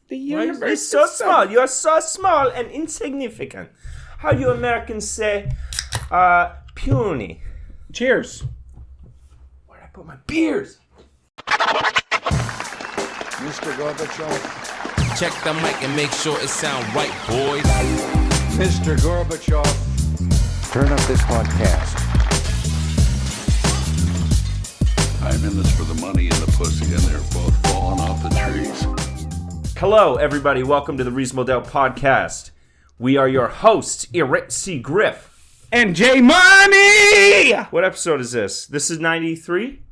The universe is so is small. You are so small and insignificant. How you Americans say, puny. Cheers. Where'd I put my beers? Mr. Gorbachev. Check the mic and make sure it sound right, boys. Mr. Gorbachev. Turn up this podcast. I'm in this for the money and the pussy, and they're both falling off the trees. Hello, everybody. Welcome to the Reasonable Doubt Podcast. We are your hosts, Eric C. Griff. And J Money! What episode is this? This is 93?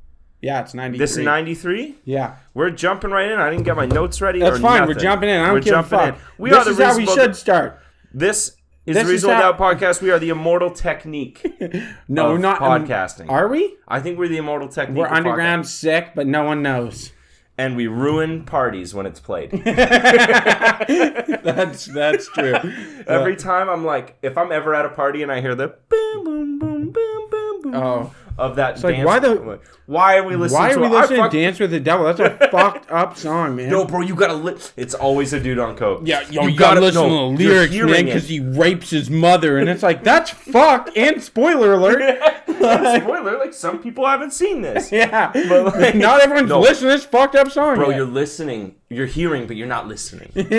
Yeah, it's 93. This is 93? Yeah. We're jumping right in. I didn't get my notes ready. That's or fine. nothing. We're jumping in. I don't give a fuck. This is how we should start. This is the Reasonable Doubt Podcast. We are the immortal technique No, of we're not podcasting. Are we? I think we're the immortal technique We're of underground podcasting. sick, but no one knows. And we ruin parties when it's played. That's true. Every time I'm like, if I'm ever at a party and I hear the boom, boom, boom, boom, boom, boom of that dance. Like, why are we listening to Dance with the Devil? That's a fucked up song, man. No, bro, you gotta It's always a dude on coke. Yeah, you gotta listen to the lyrics, man, because he rapes his mother, and it's like, that's fucked, and spoiler alert. Spoiler, like, some people haven't seen this. Yeah, but like, not everyone's listening to this fucked up song. Bro, yet. you're listening, you're hearing, but you're not listening. you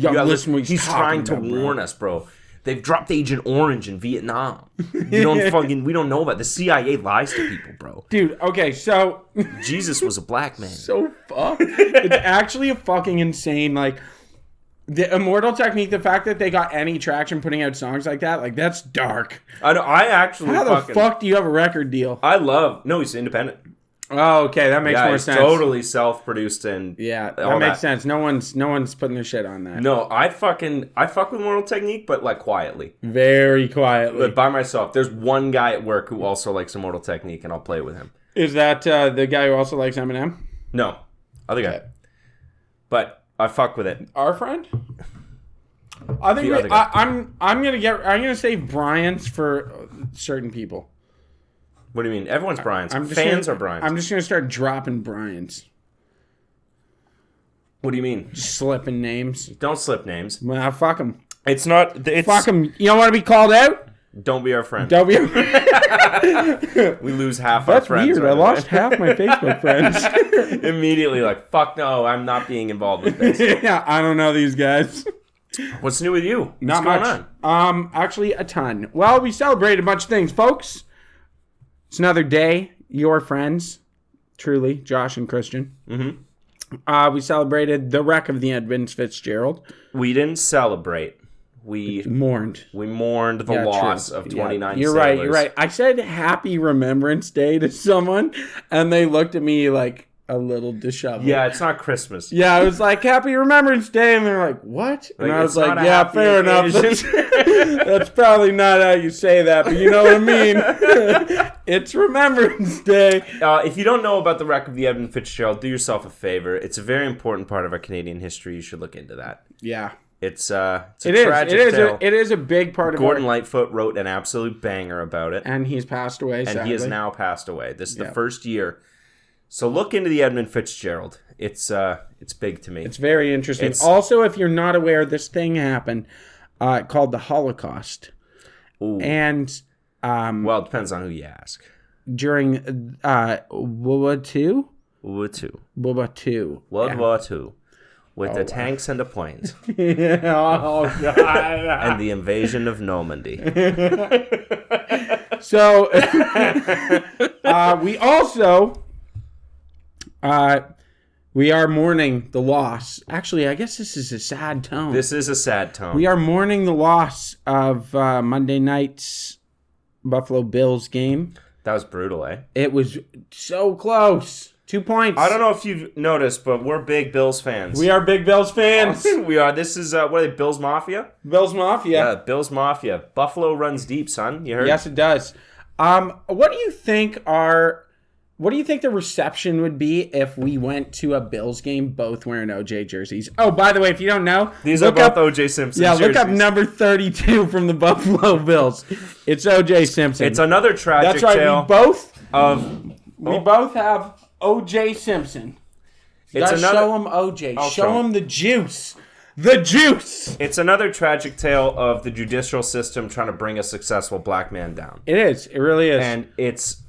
gotta listen what he's trying to warn us, bro. They've dropped Agent Orange in Vietnam. We don't know about the CIA lies to people, bro. Dude, okay, so Jesus was a black man. So fucked. It's actually a fucking insane, like, the immortal technique, the fact that they got any traction putting out songs like that, like, that's dark. I know. I actually How the fuck do you have a record deal? No, he's independent. Oh, okay, that makes more sense. Totally self-produced and that makes sense. No one's putting their shit on that. No, I fuck with Mortal Technique, but like quietly, very quietly, but by myself. There's one guy at work who also likes Immortal Technique, and I'll play with him. Is that the guy who also likes Eminem? No, other guy. But I fuck with it. Our friend. I think I'm gonna save Brian's for certain people. What do you mean? Everyone's Brian's. Are Brian's. I'm just going to start dropping Brian's. What do you mean? Just slipping names. Don't slip names. Well, fuck them. It's not... Fuck them. You don't want to be called out? Don't be our friend. Don't be our friend. We lose half our friends. That's weird. I lost half my Facebook friends. Immediately, like, fuck no, I'm not being involved with this. Yeah, I don't know these guys. What's new with you? Not What's much. going on? Actually, a ton. Well, we celebrated a bunch of things, folks. It's another day. Your friends, truly, Josh and Christian. Mm-hmm. We celebrated the wreck of the Edmund Fitzgerald. We didn't celebrate. We mourned. We mourned the loss of 29 You're sailors. right. You're right. I said Happy Remembrance Day to someone, and they looked at me like a little disheveled. Yeah, it's not Christmas. Yeah, I was like, Happy Remembrance Day, and they're like, what? And I was like, yeah, fair enough. That's probably not how you say that, but you know what I mean. It's Remembrance Day. If you don't know about the wreck of the Edmund Fitzgerald, do yourself a favor. It's a very important part of our Canadian history. You should look into that. Yeah. It's a tragic tale. It is a big part of Gordon Lightfoot wrote an absolute banger about it. And he's passed away, And sadly. he has now passed away. This is the first year. So look into the Edmund Fitzgerald. It's big to me. It's very interesting. Also, if you're not aware, this thing happened called the Holocaust. Ooh. And well, it depends on who you ask. During World War II? World War II. With the tanks and the planes. Oh, God. And the invasion of Normandy. So, we also... we are mourning the loss. Actually, I guess this is a sad tone. This is a sad tone. We are mourning the loss of Monday night's Buffalo Bills game. That was brutal, eh? It was so close. 2 points. I don't know if you've noticed, but we're big Bills fans. We are big Bills fans. We are. This is, what are they, Bills Mafia? Bills Mafia. Yeah, Bills Mafia. Buffalo runs deep, son. You heard? Yes, it does. What do you think the reception would be if we went to a Bills game both wearing OJ jerseys? Oh, by the way, if you don't know, these are both OJ Simpson jerseys. Look up number 32 from the Buffalo Bills. It's OJ Simpson. It's another tragic tale. We both have OJ Simpson. You gotta show him OJ. Show him the juice. The juice! It's another tragic tale of the judicial system trying to bring a successful black man down. It is. It really is. And it's,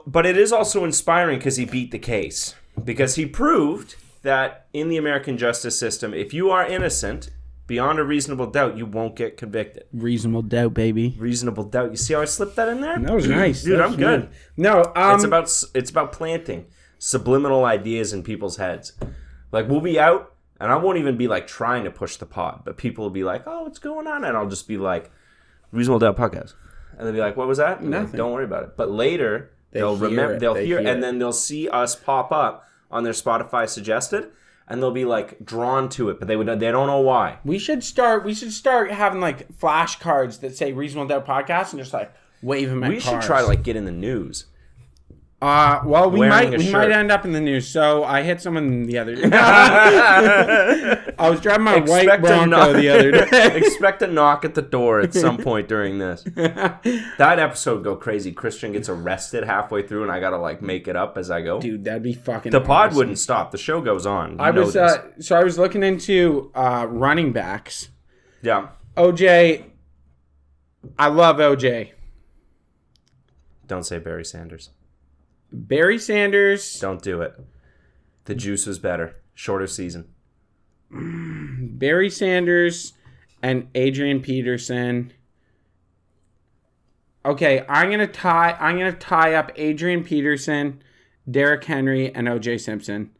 but it is also inspiring because he beat the case. Because he proved that in the American justice system, if you are innocent, beyond a reasonable doubt, you won't get convicted. Reasonable doubt, baby. Reasonable doubt. You see how I slipped that in there? That was nice. Dude, I'm good. No, it's about planting subliminal ideas in people's heads. Like, we'll be out, and I won't even be, like, trying to push the pod, but people will be like, oh, what's going on? And I'll just be like, Reasonable Doubt Podcast. And they'll be like, what was that? Nothing. Like, don't worry about it. But later, they'll hear, and then they'll see us pop up on their Spotify suggested, and they'll be like drawn to it, but they don't know why. We should start having like flashcards that say Reasonable Doubt Podcast and just like wave them at cars. We should try to like get in the news. Well, we might end up in the news. So I hit someone the other day. I was driving my white Bronco the other day. Expect a knock at the door at some point during this. That episode would go crazy. Christian gets arrested halfway through, and I gotta like make it up as I go. Dude, that'd be fucking. The pod wouldn't stop. The show goes on. I was looking into running backs. Yeah. OJ. I love OJ. Don't say Barry Sanders. Barry Sanders. Don't do it. The juice was better. Shorter season. Barry Sanders and Adrian Peterson. Okay, I'm gonna tie up Adrian Peterson, Derrick Henry, and OJ Simpson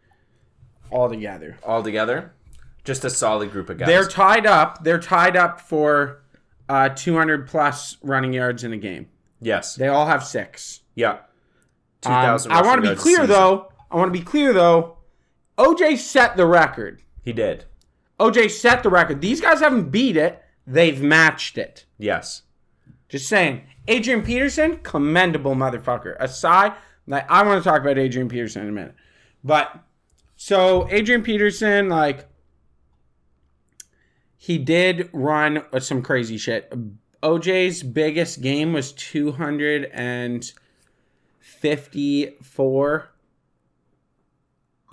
all together. All together? Just a solid group of guys. They're tied up. They're tied up for 200 plus running yards in a game. Yes. They all have 6. Yeah. I want to be clear though. OJ set the record. He did. OJ set the record. These guys haven't beat it. They've matched it. Yes. Just saying. Adrian Peterson, commendable motherfucker. Aside, like, I want to talk about Adrian Peterson in a minute. But, so, Adrian Peterson, like, he did run some crazy shit. OJ's biggest game was 254.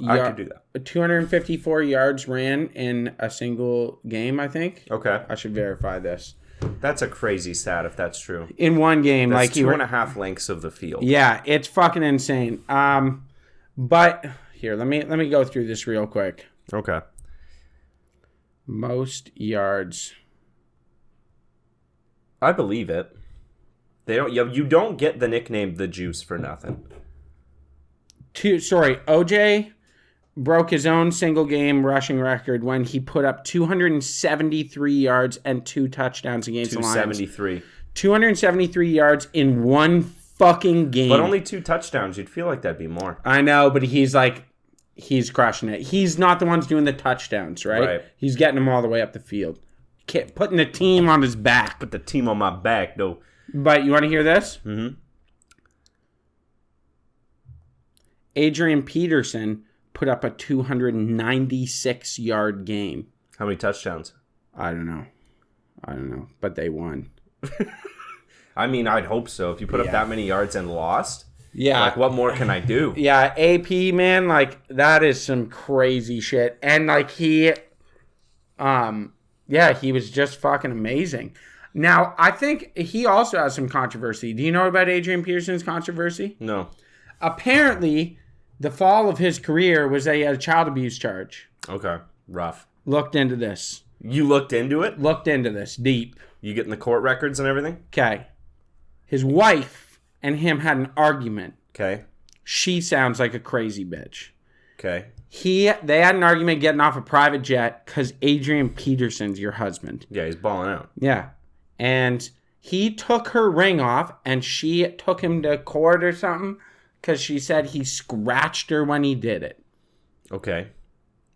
I could do that. 254 yards ran in a single game, I think. Okay. I should verify this. That's a crazy stat if that's true. In one game. That's like 2.5 lengths of the field. Yeah, it's fucking insane. But here, let me go through this real quick. Okay. Most yards. I believe it. You don't get the nickname The Juice for nothing. OJ broke his own single game rushing record when he put up 273 yards and 2 touchdowns against the Lions. 273. 273 yards in one fucking game. But only 2 touchdowns. You'd feel like that'd be more. I know, but he's crushing it. He's not the ones doing the touchdowns, right? Right. He's getting them all the way up the field. Putting the team on his back. Put the team on my back, though. But you want to hear this? Mm-hmm. Adrian Peterson put up a 296-yard game. How many touchdowns? I don't know. But they won. I mean, I'd hope so. If you put up that many yards and lost, like, what more can I do? Yeah, AP, man, like, that is some crazy shit. And, like, he was just fucking amazing. Now, I think he also has some controversy. Do you know about Adrian Peterson's controversy? No. Apparently, the fall of his career was that he had a child abuse charge. Okay. Rough. Looked into this. You looked into it? Looked into this deep. You getting the court records and everything? Okay. His wife and him had an argument. Okay. She sounds like a crazy bitch. Okay. They had an argument getting off a private jet because Adrian Peterson's your husband. Yeah, he's balling out. Yeah. And he took her ring off and she took him to court or something because she said he scratched her when he did it. Okay.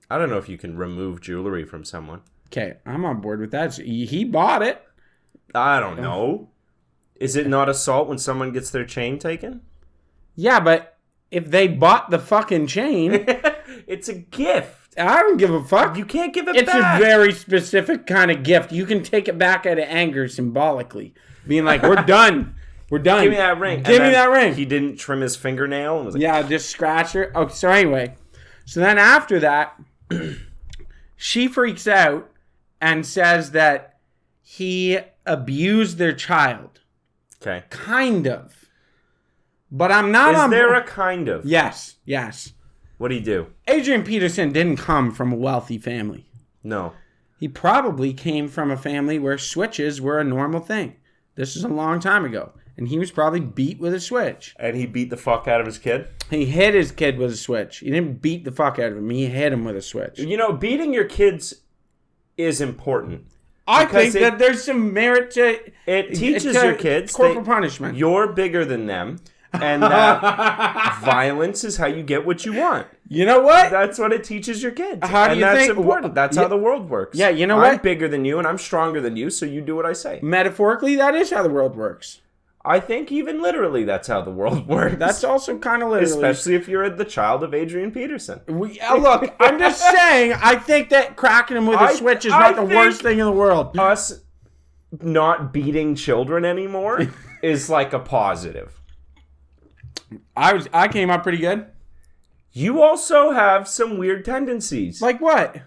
I don't know if you can remove jewelry from someone. Okay, I'm on board with that. He bought it. I don't know. Is it not assault when someone gets their chain taken? Yeah, but if they bought the fucking chain... It's a gift. I don't give a fuck. You can't give it back. It's a very specific kind of gift. You can take it back out of anger symbolically. Being like, we're done. We're done. Give me that ring. Give me that ring. He didn't trim his fingernail. And was like, yeah, just scratch her. Okay, so anyway. So then after that, she freaks out and says that he abused their child. Okay. Kind of. But I'm not on... Is there a kind of? Yes. What do you do? Adrian Peterson didn't come from a wealthy family. No. He probably came from a family where switches were a normal thing. This is a long time ago. And he was probably beat with a switch. And he beat the fuck out of his kid? He hit his kid with a switch. He didn't beat the fuck out of him. He hit him with a switch. You know, beating your kids is important. I think that there's some merit to... It teaches your kids... Corporal punishment. You're bigger than them. And that violence is how you get what you want. You know what? That's what it teaches your kids. How do you that's think... important. That's how the world works. Yeah, you know I'm what? bigger than you and I'm stronger than you, so you do what I say. Metaphorically, that is how the world works. I think even literally that's how the world works. That's also kind of literally. Especially if you're the child of Adrian Peterson. Look, I'm just saying, I think that cracking him with a switch is not the worst thing in the world. Us not beating children anymore is like a positive. I came up pretty good. You also have some weird tendencies. Like what?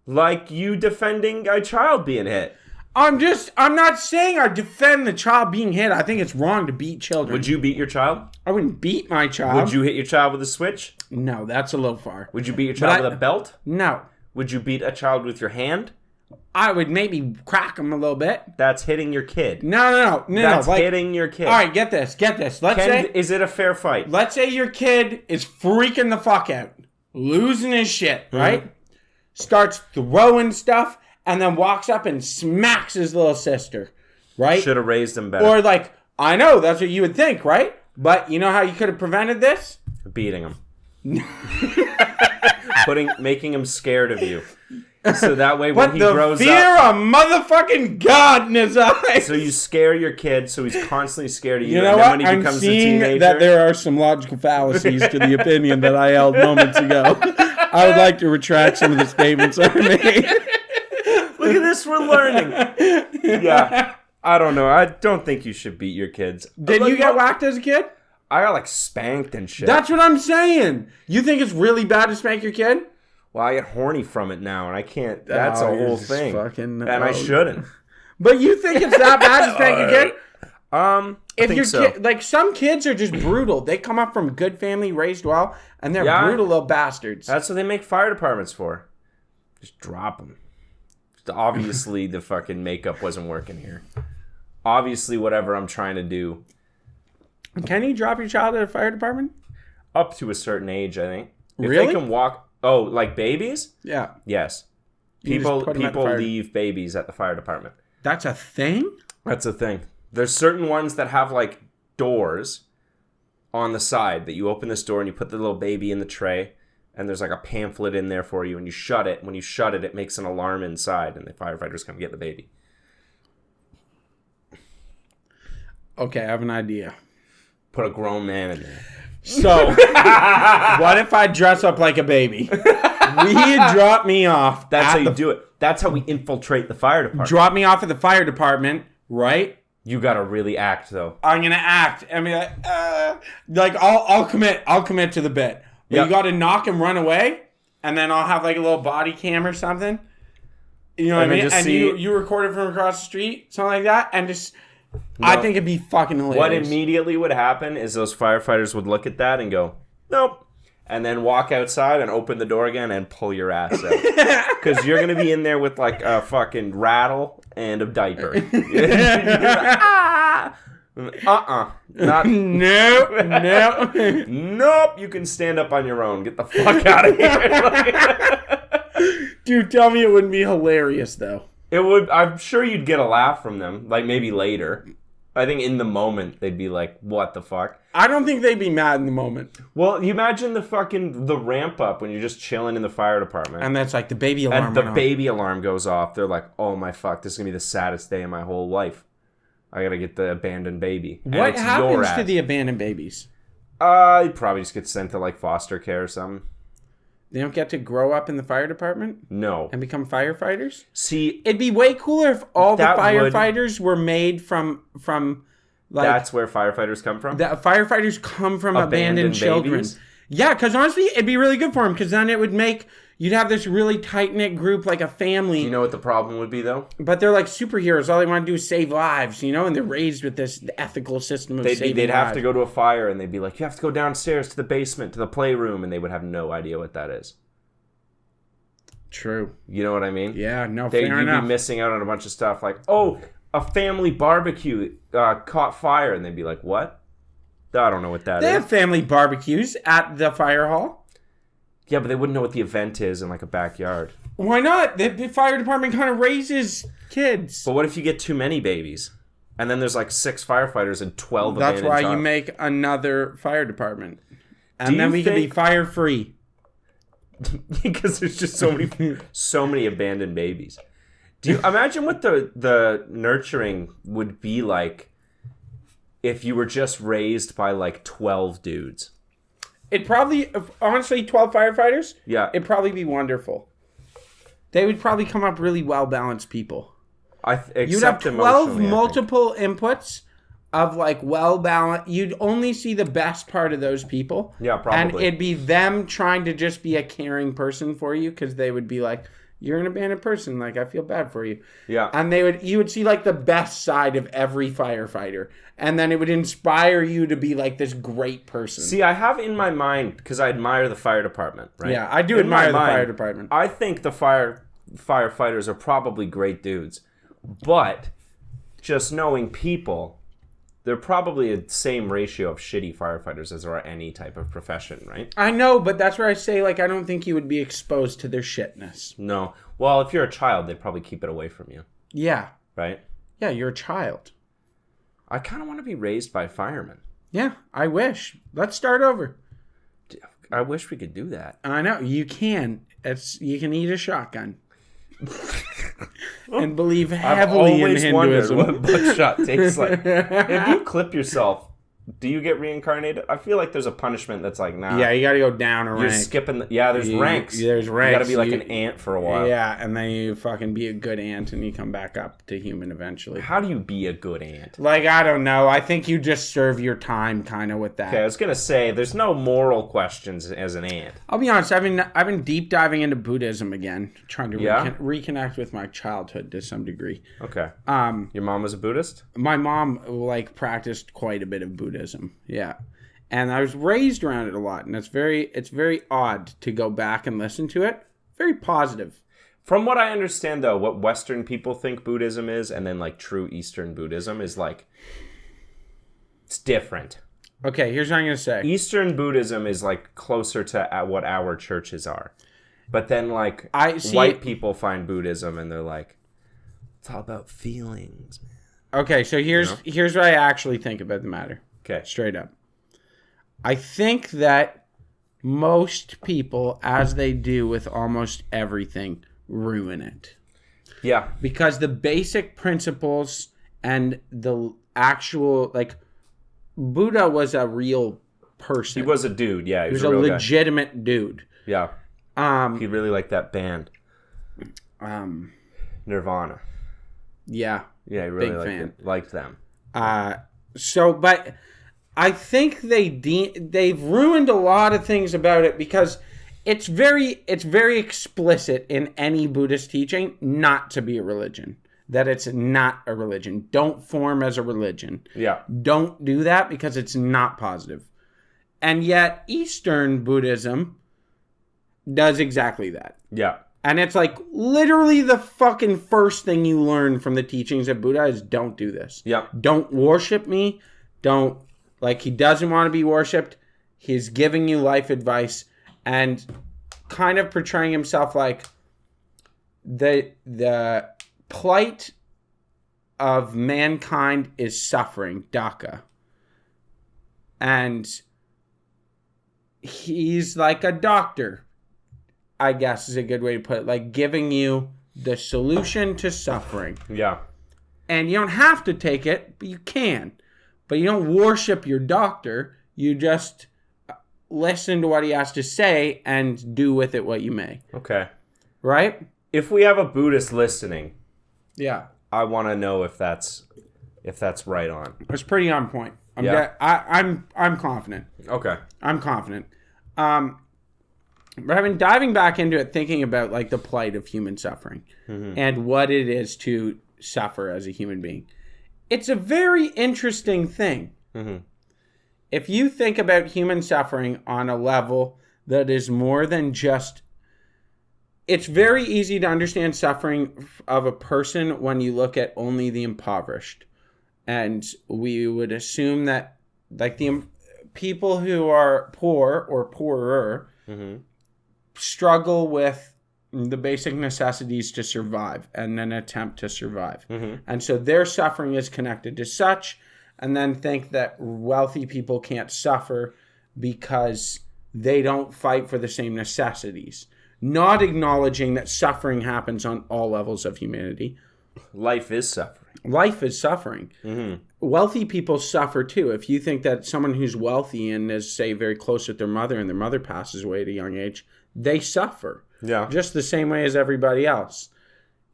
Like you defending a child being hit. I'm not saying I defend the child being hit. I think it's wrong to beat children. Would you beat your child? I wouldn't beat my child. Would you hit your child with a switch? No, that's a little far. Would you beat your child with a belt? No. Would you beat a child with your hand? I would maybe crack him a little bit. That's hitting your kid. No. That's hitting your kid. All right, get this. Is it a fair fight? Let's say your kid is freaking the fuck out, losing his shit, right? Starts throwing stuff, and then walks up and smacks his little sister, right? Should have raised him better. Or like, I know, that's what you would think, right? But you know how you could have prevented this? Beating him. Making him scared of you. So that way when he grows up... fear of motherfucking God in his eyes. So you scare your kid so he's constantly scared of you. You know and what? Then when he becomes I'm seeing a teenager, that there are some logical fallacies to the opinion that I held moments ago. I would like to retract some of the statements I made. Look at this, we're learning. Yeah. I don't know. I don't think you should beat your kids. Did you get whacked as a kid? I got like spanked and shit. That's what I'm saying. You think it's really bad to spank your kid? Well, I get horny from it now, and I can't. That's a whole thing. I shouldn't. But you think it's that bad to spank your kid? I think so. Like some kids are just brutal. They come up from a good family, raised well, and they're brutal little bastards. That's what they make fire departments for. Just drop them. Obviously, the fucking makeup wasn't working here. Obviously, whatever I'm trying to do. Can you drop your child at a fire department? Up to a certain age, I think. If really? they can walk. Oh, like babies? Yeah. Yes. People leave babies at the fire department. That's a thing? That's a thing. There's certain ones that have like doors on the side that you open this door and you put the little baby in the tray and there's like a pamphlet in there for you and you shut it. When you shut it, it makes an alarm inside and the firefighters come get the baby. Okay, I have an idea. Put a grown man in there. So, what if I dress up like a baby? We drop me off. That's how you do it. That's how we infiltrate the fire department. Drop me off at the fire department, right? You gotta really act, though. I'm gonna act. I mean, I'll commit. I'll commit to the bit. But you gotta knock and run away, and then I'll have like a little body cam or something. You know what I mean? And you record it from across the street, something like that, and just. No. I think it'd be fucking hilarious. What immediately would happen is those firefighters would look at that and go, nope. And then walk outside and open the door again and pull your ass out. Because you're going to be in there with like a fucking rattle and a diaper. Not. Nope. Nope. You can stand up on your own. Get the fuck out of here. Dude, tell me it wouldn't be hilarious though. It would. I'm sure you'd get a laugh from them. Like maybe later. I think in the moment they'd be like, "What the fuck?" I don't think they'd be mad in the moment. Well, you imagine the ramp up when you're just chilling in the fire department, and that's like the baby alarm. And the baby alarm goes off. They're like, "Oh my fuck! This is gonna be the saddest day of my whole life. I gotta get the abandoned baby." What happens to the abandoned babies? You probably just get sent to like foster care or something. They don't get to grow up in the fire department? No. And become firefighters? See, it'd be way cooler if all the firefighters were made from like... That's where firefighters come from? Firefighters come from abandoned children. Babies? Yeah, because honestly, it'd be really good for them because then it would make... You'd have this really tight-knit group, like a family. You know what the problem would be, though? But they're like superheroes. All they want to do is save lives, And they're raised with this ethical system of saving lives. They'd have to go to a fire, and they'd be like, you have to go downstairs to the basement, to the playroom, and they would have no idea what that is. True. You know what I mean? Yeah, no, fair enough. You'd be missing out on a bunch of stuff like, oh, a family barbecue caught fire, and they'd be like, what? I don't know what that is. They have family barbecues at the fire hall. Yeah, but they wouldn't know what the event is in like a backyard. Why not? The fire department kind of raises kids. But what if you get too many babies? And then there's like 6 firefighters and 12 abandoned That's why jobs. you make another fire department. And then we can be fire free. Because there's just so many abandoned babies. Do you imagine what the nurturing would be like if you were just raised by like 12 dudes? It'd probably, honestly, 12 firefighters? Yeah. It'd probably be wonderful. They would probably come up really well-balanced people. You'd have 12 multiple inputs of like well-balanced. You'd only see the best part of those people. Yeah, probably. And it'd be them trying to just be a caring person for you because they would be like, you're an abandoned person. Like, I feel bad for you. Yeah. And you would see like the best side of every firefighter. And then it would inspire you to be like this great person. See, I have in my mind, because I admire the fire department, right? Yeah, I do admire the fire department. I think the firefighters are probably great dudes. But just knowing people, they're probably the same ratio of shitty firefighters as there are any type of profession, right? I know, but that's where I say, like, I don't think you would be exposed to their shitness. No. Well, if you're a child, they'd probably keep it away from you. Yeah. Right? Yeah, you're a child. I kind of want to be raised by firemen. Yeah, I wish. Let's start over. I wish we could do that. I know. You can. You can eat a shotgun. And believe heavily in Hinduism. I've always wondered what buckshot tastes like. If you clip yourself, do you get reincarnated? I feel like there's a punishment that's like, nah. Yeah, you got to go down a You're rank. skipping. There's ranks. There's ranks. You got to be like an ant for a while. Yeah, and then you fucking be a good ant and you come back up to human eventually. How do you be a good ant? Like, I don't know. I think you just serve your time kind of with that. Okay, I was going to say, there's no moral questions as an ant. I'll be honest. I've been deep diving into Buddhism again, trying to reconnect with my childhood to some degree. Okay. Your mom was a Buddhist? My mom practiced quite a bit of Buddhism. Yeah. And I was raised around it a lot, and it's very odd to go back and listen to it. Very positive. From what I understand, though, what Western people think Buddhism is, and then like true Eastern Buddhism is like, it's different. Okay, here's what I'm gonna say. Eastern Buddhism is like closer to what our churches are, but then like white people find Buddhism and they're like, it's all about feelings, man. Okay, so here's what I actually think about the matter. Okay, straight up. I think that most people, as they do with almost everything, ruin it. Yeah. Because the basic principles and the actual, like, Buddha was a real person. He was a dude, yeah. He was a legitimate dude. Yeah. He really liked that band. Nirvana. Yeah. Yeah, he really liked them. But I think they've ruined a lot of things about it because it's very explicit in any Buddhist teaching not to be a religion. That it's not a religion. Don't form as a religion. Yeah. Don't do that because it's not positive. And yet Eastern Buddhism does exactly that. Yeah. And it's like literally the fucking first thing you learn from the teachings of Buddha is don't do this. Yeah. Don't worship me. Don't, like, he doesn't want to be worshipped. He's giving you life advice and kind of portraying himself like the plight of mankind is suffering, dukkha. And he's like a doctor, I guess is a good way to put it. Like giving you the solution to suffering. Yeah. And you don't have to take it, but you can. But you don't worship your doctor. You just listen to what he has to say and do with it what you may. Okay. Right? If we have a Buddhist listening, yeah, I want to know if that's right on. It's pretty on point. I'm confident. Okay. I'm confident. But I've been diving back into it, thinking about like the plight of human suffering and what it is to suffer as a human being. It's a very interesting thing. If you think about human suffering on a level that is more than just... It's very easy to understand suffering of a person when you look at only the impoverished. And we would assume that like the people who are poor or poorer struggle with the basic necessities to survive and an attempt to survive. And so their suffering is connected to such, and then think that wealthy people can't suffer because they don't fight for the same necessities. Not acknowledging that suffering happens on all levels of humanity. Life is suffering. Life is suffering. Wealthy people suffer too. If you think that someone who's wealthy and is, say, very close with their mother and their mother passes away at a young age, they suffer. Yeah. Just the same way as everybody else.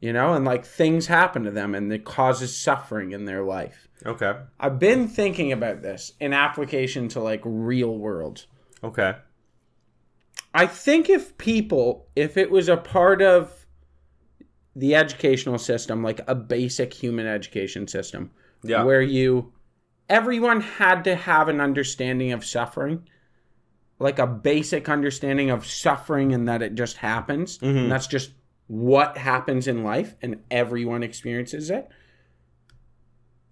You know, and like things happen to them and it causes suffering in their life. Okay. I've been thinking about this in application to like real world. Okay. I think if it was a part of the educational system, like a basic human education system, where everyone had to have an understanding of suffering, like a basic understanding of suffering and that it just happens, and that's just what happens in life, and everyone experiences it,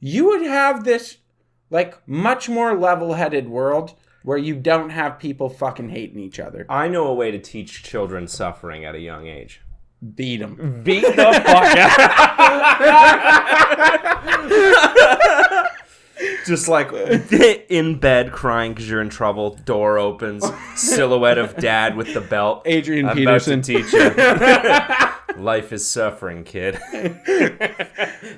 you would have this like much more level-headed world where you don't have people fucking hating each other. I know a way to teach children suffering at a young age. Beat them. Beat the fuck out. Just like in bed crying because you're in trouble. Door opens. Silhouette of dad with the belt. Adrian I'm Peterson. about to teach you. Life is suffering, kid.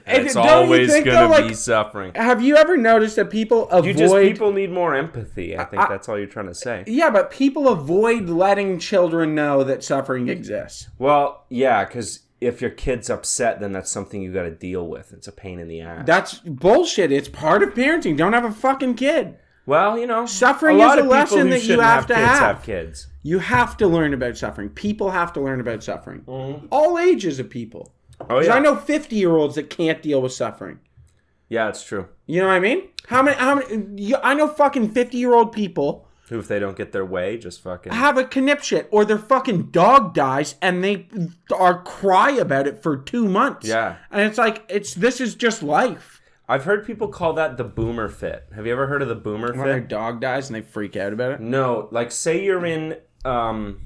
It's always going to be suffering. Have you ever noticed that people avoid... People need more empathy. I think that's all you're trying to say. Yeah, but people avoid letting children know that suffering exists. Well, yeah, because if your kid's upset, then that's something you got to deal with. It's a pain in the ass. That's bullshit. It's part of parenting. Don't have a fucking kid. Well, you know, suffering is a lesson that you have to have kids. You have to learn about suffering. People have to learn about suffering. All ages of people. Oh yeah. I know 50-year-olds that can't deal with suffering. Yeah, it's true. You know what I mean? How many? I know fucking 50-year-old people who, if they don't get their way, just fucking have a knipshit, or their fucking dog dies and they cry about it for 2 months. Yeah, and it's like this is just life. I've heard people call that the boomer fit. Have you ever heard of the boomer fit? When their dog dies and they freak out about it? No, like say you're in, I'm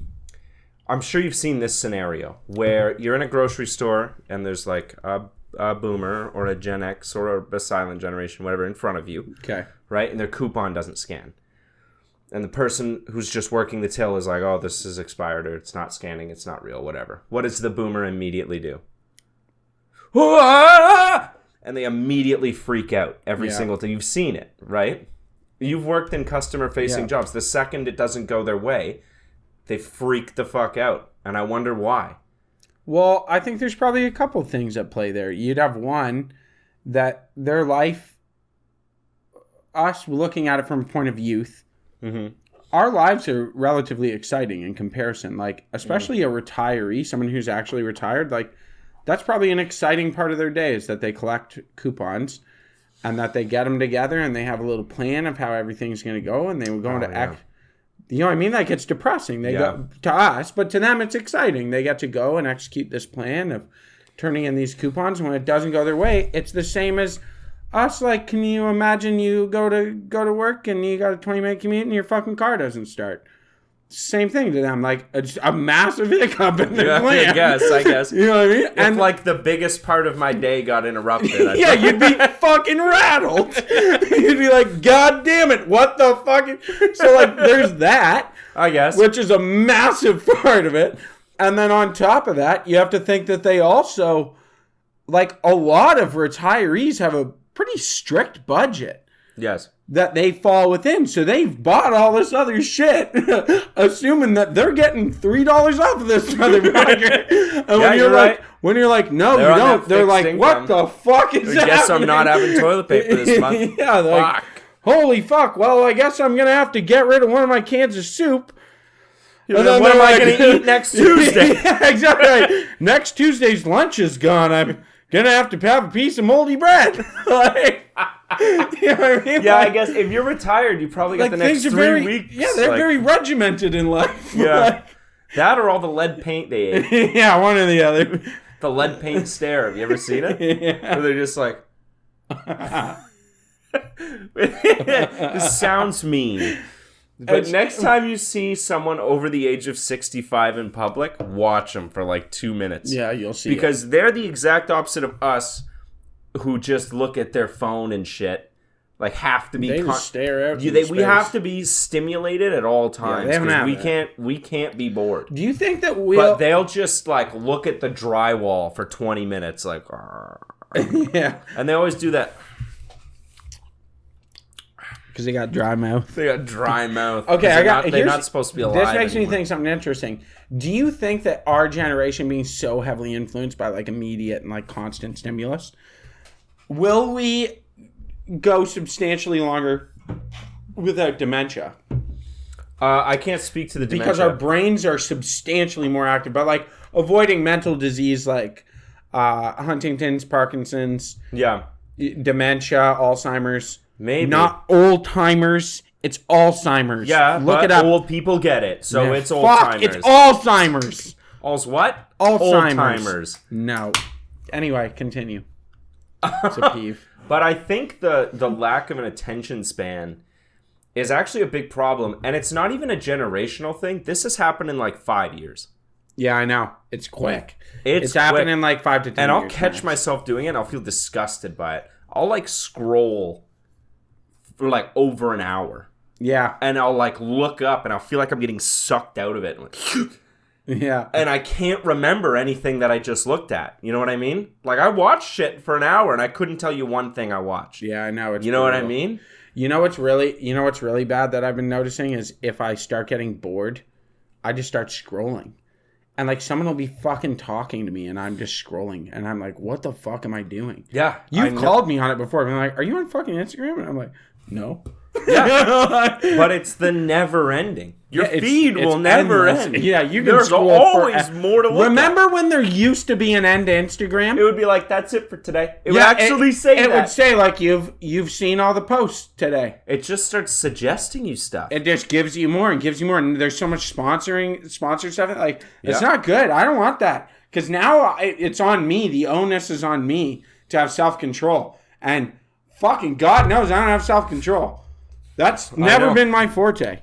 sure you've seen this scenario where you're in a grocery store and there's like a boomer or a Gen X or a silent generation, whatever, in front of you. Okay. Right? And their coupon doesn't scan. And the person who's just working the till is like, oh, this is expired, or it's not scanning, it's not real, whatever. What does the boomer immediately do? And they immediately freak out every single time. You've seen it, right? You've worked in customer-facing jobs. The second it doesn't go their way, they freak the fuck out. And I wonder why. Well, I think there's probably a couple things at play there. You'd have one, that their life, us looking at it from a point of youth, our lives are relatively exciting in comparison. Like, especially a retiree, someone who's actually retired, like, that's probably an exciting part of their day, is that they collect coupons and that they get them together and they have a little plan of how everything's going to go, and they will go into act. You know what I mean? Like, it's depressing. They go to us, but to them it's exciting. They get to go and execute this plan of turning in these coupons, and when it doesn't go their way, it's the same as us. Like, can you imagine you go to work and you got a 20-minute commute and your fucking car doesn't start? Same thing to them, like a massive hiccup in their plan. I guess. You know what I mean? And like the biggest part of my day got interrupted. You'd be fucking rattled. You'd be like, God damn it, what the fuck? So like, there's that. I guess. Which is a massive part of it. And then on top of that, you have to think that they also, like, a lot of retirees have a pretty strict budget. Yes. That they fall within. So they've bought all this other shit, assuming that they're getting $3 off of this motherfucker. And when you're like, no, you don't, they're like, income. What the fuck is happening? I guess I'm not having toilet paper this month. Yeah, they're like, holy fuck. Well, I guess I'm going to have to get rid of one of my cans of soup What am I going to eat next Tuesday? Yeah, exactly. Next Tuesday's lunch is gone. I'm going to have a piece of moldy bread. Like, you know what I mean? Yeah, like, I guess if you're retired, you probably got the next 3 weeks. Yeah, they're very regimented in life. Yeah. Like, that or all the lead paint they ate. Yeah, one or the other. The lead paint stare. Have you ever seen it? Yeah. Where they're just like... This sounds mean. But next time you see someone over the age of 65 in public, watch them for like 2 minutes. Yeah, you'll see. Because they're the exact opposite of us who just look at their phone and shit. Like, have to be... They just stare out. We have to be stimulated at all times. Yeah, we can't be bored. Do you think that But they'll just, like, look at the drywall for 20 minutes, like... Yeah. And they always do that... Because they got dry mouth. They got dry mouth. Okay, they're not supposed to be alive. This makes anymore. me think something interesting. Do you think that our generation being so heavily influenced by like immediate and like constant stimulus, will we go substantially longer without dementia? I can't speak to the dementia. Because our brains are substantially more active, but like avoiding mental disease like Huntington's, Parkinson's, dementia, Alzheimer's. Maybe. Not old timers. It's Alzheimer's. Yeah, look but it up. Old people get it, so Yeah, it's old timers. It's Alzheimer's. What? Alzheimer's. Old-timers. No. Anyway, continue. It's a peeve. But I think the lack of an attention span is actually a big problem, and it's not even a generational thing. This has happened in like 5 years. Yeah, I know. It's quick. It's happened in like 5 to 10 and years. I'll catch myself doing it, and I'll feel disgusted by it. I'll like scroll for like over an hour. Yeah. And I'll like look up and I'll feel like I'm getting sucked out of it. Like, yeah. And I can't remember anything that I just looked at. You know what I mean? Like I watched shit for an hour and I couldn't tell you one thing I watched. Yeah, I know. You know what I mean? You know what's really bad that I've been noticing is if I start getting bored, I just start scrolling. And, like, someone will be fucking talking to me, and I'm just scrolling. And I'm like, what the fuck am I doing? Yeah. You've called me on it before. I'm like, are you on fucking Instagram? And I'm like, no. Yeah. But it's the never ending. Your feed will never end. Yeah, you can There's scroll always more to look at. Remember when there used to be an end to Instagram? It would be like, that's it for today. It would actually say that. It would say, like, you've seen all the posts today. It just starts suggesting you stuff. It just gives you more and gives you more. And there's so much sponsored stuff. Like, it's not good. I don't want that. Because now it's on me. The onus is on me to have self-control. And fucking God knows I don't have self-control. That's never been my forte.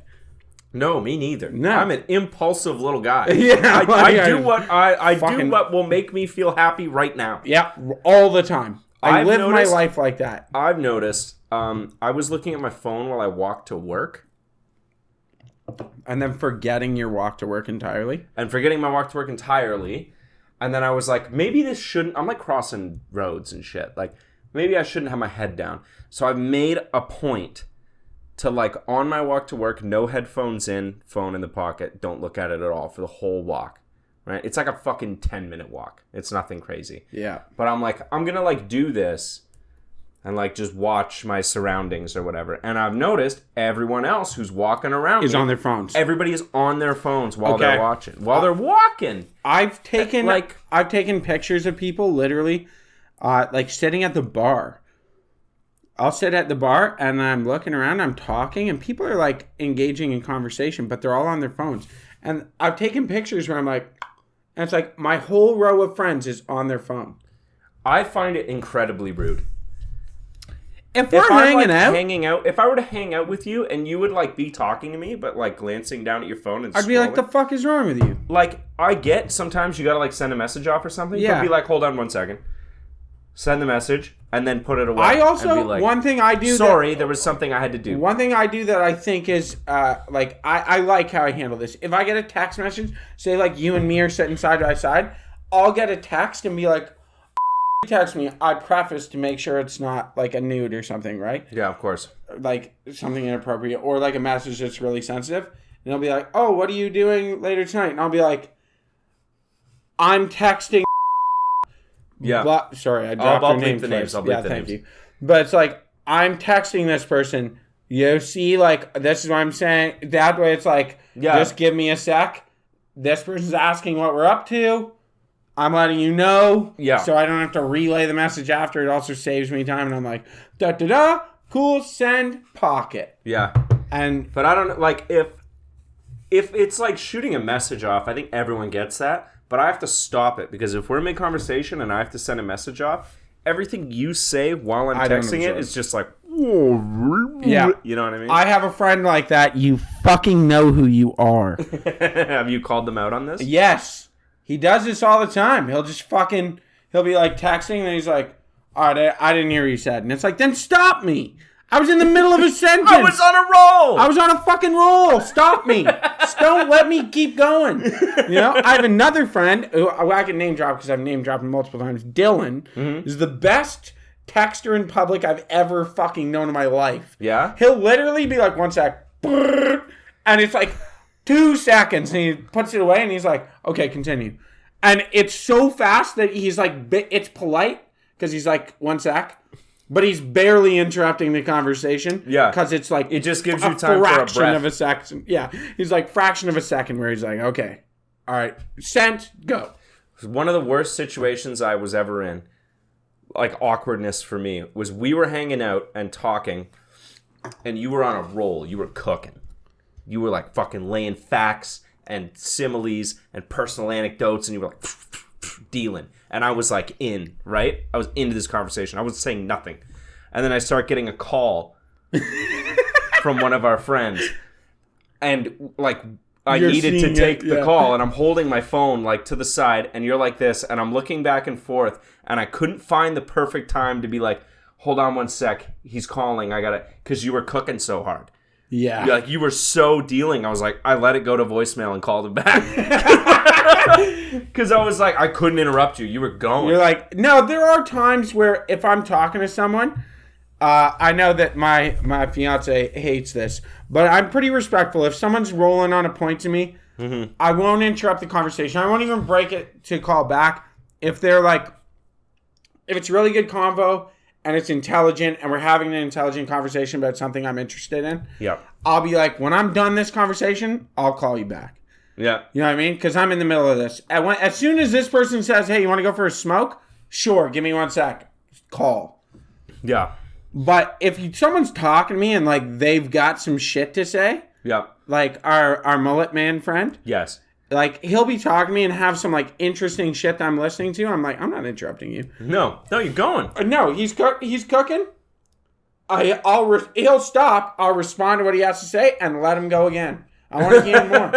No, me neither. No. I'm an impulsive little guy. Yeah, I do what will make me feel happy right now. Yeah, all the time. I live my noticed- life like that. I've noticed. I was looking at my phone while I walked to work, And then forgetting your walk to work entirely. and forgetting my walk to work entirely. And then I was like, maybe this shouldn't. I'm like crossing roads and shit. Like maybe I shouldn't have my head down. So I've made a point to, like, on my walk to work, no headphones in, phone in the pocket, don't look at it at all for the whole walk, right? It's like a fucking 10-minute walk. It's nothing crazy. Yeah. But I'm like, I'm going to, like, do this and, like, just watch my surroundings or whatever. And I've noticed everyone else who's walking around Is on their phones. Everybody is on their phones while they're watching. While they're walking. I've taken pictures of people literally, like, sitting at the bar. I'll sit at the bar and I'm looking around, I'm talking, and people are like engaging in conversation, but they're all on their phones. And I've taken pictures where I'm like, and it's like my whole row of friends is on their phone. I find it incredibly rude. If we're hanging out, if I were to hang out with you and you would like be talking to me, but like glancing down at your phone and I'd be like, the fuck is wrong with you? Like, I get sometimes you gotta like send a message off or something. Yeah. But be like, hold on 1 second. Send the message and then put it away. I also, and be like, one thing I do. Sorry, there was something I had to do. One thing I do that I think is, like, I like how I handle this. If I get a text message, say like you and me are sitting side by side, I'll get a text and be like, text me. I preface to make sure it's not like a nude or something, right? Yeah, of course. Like something inappropriate or like a message that's really sensitive. And I'll be like, oh, what are you doing later tonight? And I'll be like, I'm texting. Yeah. Sorry, I dropped I'll her name bleep the twice. names. I'll bleep the thank names. you. But it's like, I'm texting this person. You see, like, this is what I'm saying. That way it's like, just give me a sec. This person's asking what we're up to. I'm letting you know. Yeah. So I don't have to relay the message after. It also saves me time. And I'm like, da-da-da, cool, send, pocket. Yeah. But I don't, like, if it's like shooting a message off, I think everyone gets that. But I have to stop it because if we're in mid-conversation and I have to send a message off, everything you say while I'm texting it is just like, yeah. You know what I mean? I have a friend like that. You fucking know who you are. Have you called them out on this? Yes. He does this all the time. He'll be like texting and he's like, all right, I didn't hear what you said. And it's like, then stop me. I was in the middle of a sentence. I was on a roll. I was on a fucking roll. Stop me. Just don't let me keep going. You know, I have another friend who I can name drop because I've name dropped him multiple times. Dylan is the best texter in public I've ever fucking known in my life. Yeah? He'll literally be like, 1 sec. And it's like 2 seconds. And he puts it away and he's like, okay, continue. And it's so fast that he's like, it's polite because he's like, 1 sec. But he's barely interrupting the conversation. Yeah. Because it's like... It just gives you time for a fraction breath. of a second. Yeah. He's like fraction of a second where he's like, okay. All right. Sent. Go. One of the worst situations I was ever in, like awkwardness for me, was we were hanging out and talking, and you were on a roll. You were cooking. You were like fucking laying facts and similes and personal anecdotes, and you were like... dealing. And I was like right? I was into this conversation. I was saying nothing. And then I start getting a call from one of our friends. And like I needed to take the call, and I'm holding my phone like to the side, and you're like this, and I'm looking back and forth, and I couldn't find the perfect time to be like, hold on 1 sec, he's calling, I gotta, because you were cooking so hard. Yeah. Like, you were so dealing. I was like, I let it go to voicemail and called him back. Because I was like, I couldn't interrupt you. You were going. You're like, no, there are times where if I'm talking to someone, I know that my fiance hates this, but I'm pretty respectful. If someone's rolling on a point to me, I won't interrupt the conversation. I won't even break it to call back. If they're like, if it's really good convo, and it's intelligent, and we're having an intelligent conversation about something I'm interested in, I'll be like, when I'm done this conversation, I'll call you back. Yeah. You know what I mean? Because I'm in the middle of this. As soon as this person says, hey, you want to go for a smoke? Sure, give me 1 sec. Call. Yeah. But if someone's talking to me and, like, they've got some shit to say, like our mullet man friend, yes, like, he'll be talking to me and have some, like, interesting shit that I'm listening to. I'm like, I'm not interrupting you. No, you're going. No, he's cooking. He'll stop. I'll respond to what he has to say and let him go again. I want to hear more.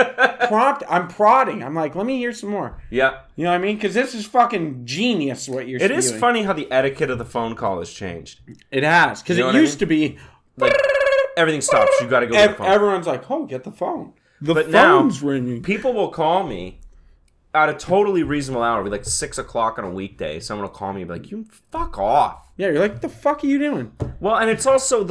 I'm prodding. I'm like, let me hear some more. Yeah. You know what I mean? Because this is fucking genius what you're doing. It is funny how the etiquette of the phone call has changed. It has. Because it used to be... like, everything stops. You got to go to the phone. Everyone's like, oh, get the phone. But phone's now, ringing. People will call me at a totally reasonable hour. It'll be like 6 o'clock on a weekday. Someone will call me and be like, you fuck off. Yeah, you're like, what the fuck are you doing? Well, and it's also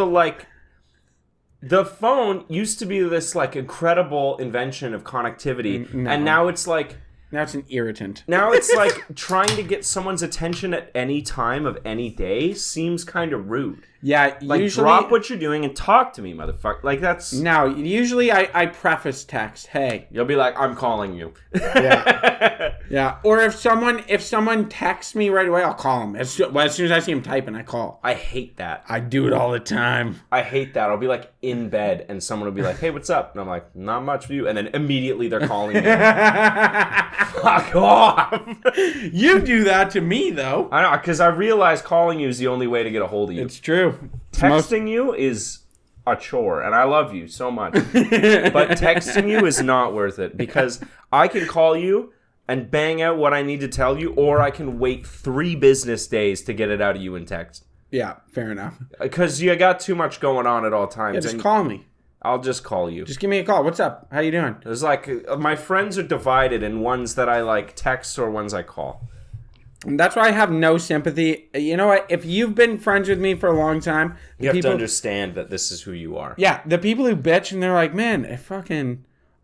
the phone used to be this like incredible invention of connectivity. And now it's like... Now it's an irritant. Now it's like trying to get someone's attention at any time of any day seems kind of rude. Yeah, like usually... drop what you're doing and talk to me, motherfucker. Like that's... No, usually I preface text, hey. You'll be like, I'm calling you. Yeah. Or if someone texts me right away, I'll call him. As soon as I see him typing, I call. I hate that. I do it all the time. I hate that. I'll be like in bed and someone will be like, hey, what's up? And I'm like, not much for you. And then immediately they're calling me. Fuck off. You do that to me, though. I know, because I realize calling you is the only way to get a hold of you. It's true. Texting you is a chore, and I love you so much. But texting you is not worth it, because I can call you and bang out what I need to tell you, or I can wait 3 business days to get it out of you in text. Yeah, fair enough. Because you got too much going on at all times. Yeah, just call me. I'll just call you. Just give me a call. What's up? How you doing? There's like, my friends are divided in ones that I like text or ones I call. And that's why I have no sympathy. You know what? If you've been friends with me for a long time... You have to understand that this is who you are. Yeah, the people who bitch and they're like, man,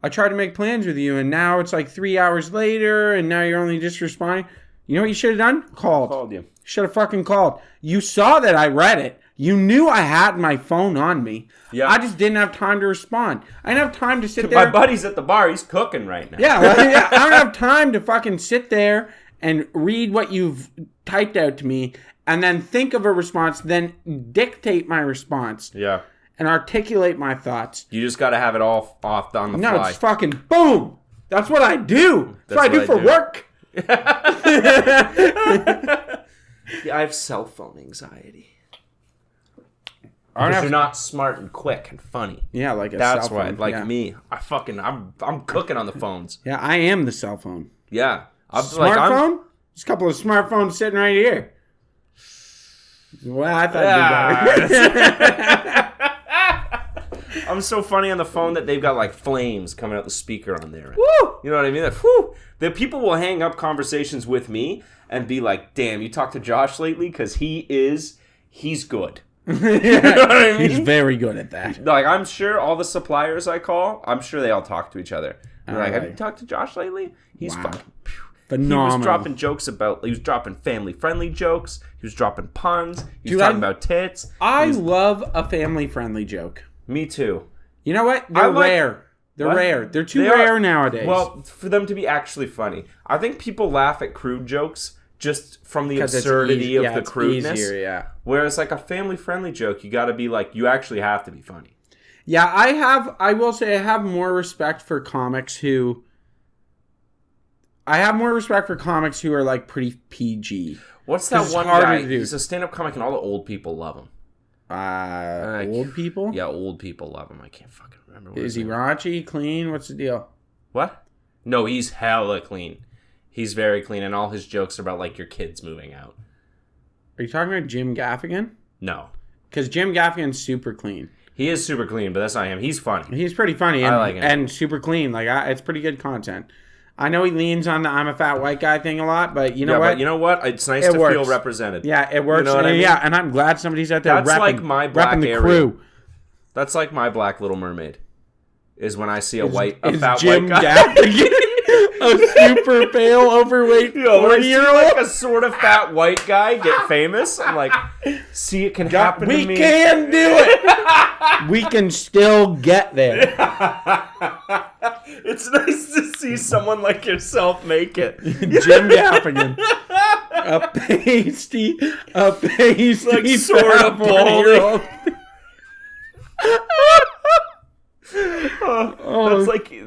I tried to make plans with you and now it's like 3 hours later and now you're only just responding. You know what you should have done? Called you. Should have fucking called. You saw that I read it. You knew I had my phone on me. Yeah. I just didn't have time to respond. I didn't have time to sit there. My buddy's at the bar. He's cooking right now. Yeah, I don't have time to fucking sit there and read what you've typed out to me and then think of a response, then dictate my response. Yeah. And articulate my thoughts. You just got to have it all off on the fly. No, it's fucking boom. That's what I do. That's what I do for work. Yeah, I have cell phone anxiety. Because you're not smart and quick and funny. Yeah, like a That's cell phone. why, like me, I'm cooking on the phones. Yeah, I am the cell phone. Yeah, Smartphone? There's a couple of smartphones sitting right here. Well, I thought it'd be better. I'm so funny on the phone that they've got like flames coming out the speaker on there. Woo! You know what I mean? Like, whoo! The people will hang up conversations with me and be like, "Damn, you talked to Josh lately? Because he's good." You know what I mean? He's very good at that. Like, I'm sure all the suppliers I call, I'm sure they all talk to each other. They're like, "Have you talked to Josh lately? He's fucking phenomenal." He was dropping jokes he was dropping family-friendly jokes. He was dropping puns. He was talking about tits. I love a family-friendly joke. Me too. You know what? They're rare. They're rare. They're too rare nowadays. Well, for them to be actually funny. I think people laugh at crude jokes just from the absurdity of the crudeness. Easier, yeah. Whereas like a family-friendly joke, you got to be like, you actually have to be funny. Yeah, I will say I have more respect for comics who... I have more respect for comics who are like pretty PG. What's that one guy? He's a stand-up comic and all the old people love him. Old people? Yeah, old people love him. I can't fucking remember. Is he raunchy, clean? What's the deal? What? No, he's hella clean. He's very clean, and all his jokes are about like your kids moving out. Are you talking about Jim Gaffigan? No. Because Jim Gaffigan's super clean. He is super clean, but that's not him. He's funny. He's pretty funny. And, I like him. And super clean. Like it's pretty good content. I know he leans on the I'm a fat white guy thing a lot, but you know what? But you know what? It's nice to feel represented. Yeah, it works. You know what I mean? Yeah, and I'm glad somebody's out there That's like my black the area. crew. That's like my Black Little Mermaid. Is when I see a fat Jim white guy. Gaffigan a super pale, overweight 40-year-old? Like a sort of fat white guy get famous. I'm like, see, it can happen to me. We can do it. We can still get there. It's nice to see someone like yourself make it. Jim Gaffigan. A pasty like sort of balding.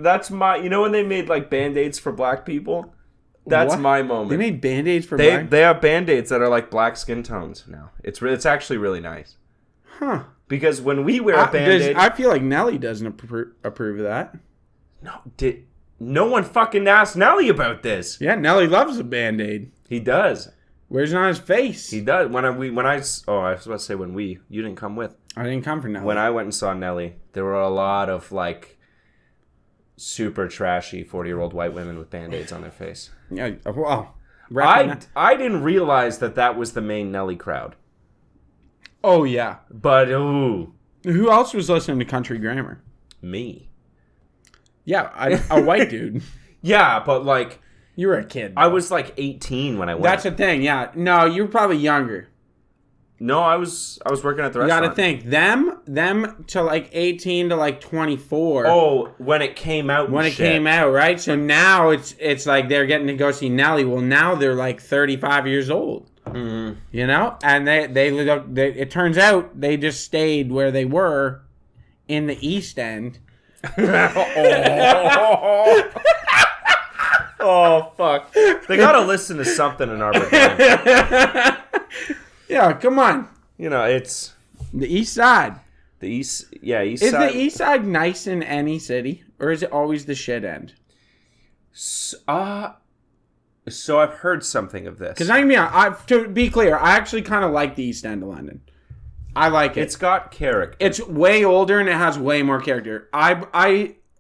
That's my, you know when they made like Band-Aids for black people? That's what? my moment. They made Band-Aids for black? They have Band-Aids that are like black skin tones now. It's actually really nice. Huh. Because when we wear a Band-Aid... I feel like Nelly doesn't approve of that. No one fucking asked Nelly about this. Yeah, Nelly loves a Band-Aid. He does. Wears it on his face. He does. I was about to say you didn't come with. I didn't come for Nelly. When I went and saw Nelly, there were a lot of like super trashy 40-year-old white women with Band-Aids on their face. Yeah, well, I didn't realize that was the main Nelly crowd. Oh yeah, but ooh, who else was listening to Country Grammar? Me. Yeah, a white dude. Yeah, but like you were a kid. Though. I was like 18 when I went. That's the thing. Yeah, no, you were probably younger. No, I was working at the restaurant. You gotta think them to like 18 to like 24. Oh, when it came out. It came out, right? So now it's like they're getting to go see Nelly. Well, now they're like 35 years old. Mm-hmm. You know, and they it turns out they just stayed where they were in the East End. Oh fuck! They gotta listen to something in Arbor. Yeah, come on. You know, it's the East Side. East Side. Is the East Side nice in any city, or is it always the shit end? So I've heard something of this. Because to be clear, I actually kind of like the East End of London. I like it. It's got character. It's way older and it has way more character.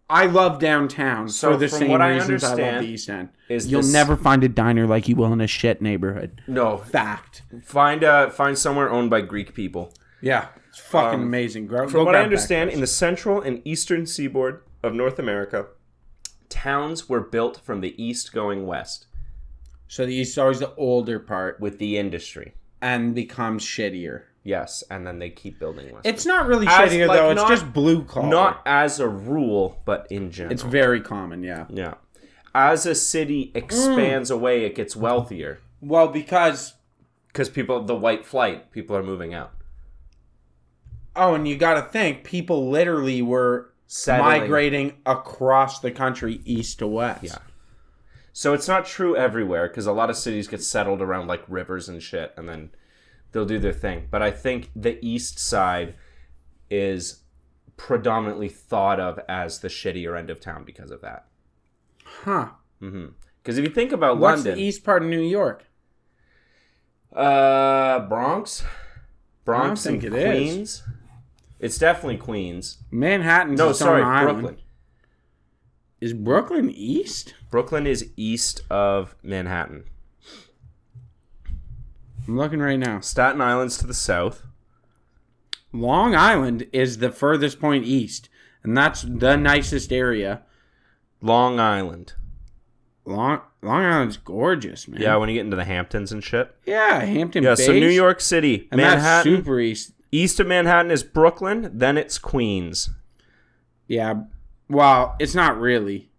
I love downtown for the same reasons I love the East End. You'll never find a diner like you will in a shit neighborhood. No. Fact. Find somewhere owned by Greek people. Yeah. It's fucking amazing. From what I understand, in the central and eastern seaboard of North America, towns were built from the east going west. So the East is always the older part. With the industry. And becomes shittier. Yes, and then they keep building Westbrook. It's not really shittier, though. It's just blue collar. Not as a rule, but in general. It's very common, yeah. Yeah. As a city expands away, it gets wealthier. Well, because people, the white flight, people are moving out. Oh, and you got to think, people literally were migrating across the country east to west. Yeah. So it's not true everywhere, because a lot of cities get settled around like rivers and shit, and then they'll do their thing. But I think the east side is predominantly thought of as the shittier end of town because of that. Huh. Because if you think about What's London... the east part of New York? Bronx? Bronx and Queens? Is. It's definitely Queens. Manhattan's its own island. Brooklyn. Is Brooklyn east? Brooklyn is east of Manhattan. I'm looking right now. Staten Island's to the south. Long Island is the furthest point east, and that's the nicest area. Long Island. Long Island's gorgeous, man. Yeah, when you get into the Hamptons and shit. Yeah, Hampton Yeah, Bays. so New York City, and Manhattan. That's super east. East of Manhattan is Brooklyn, then it's Queens. Yeah, well, it's not really.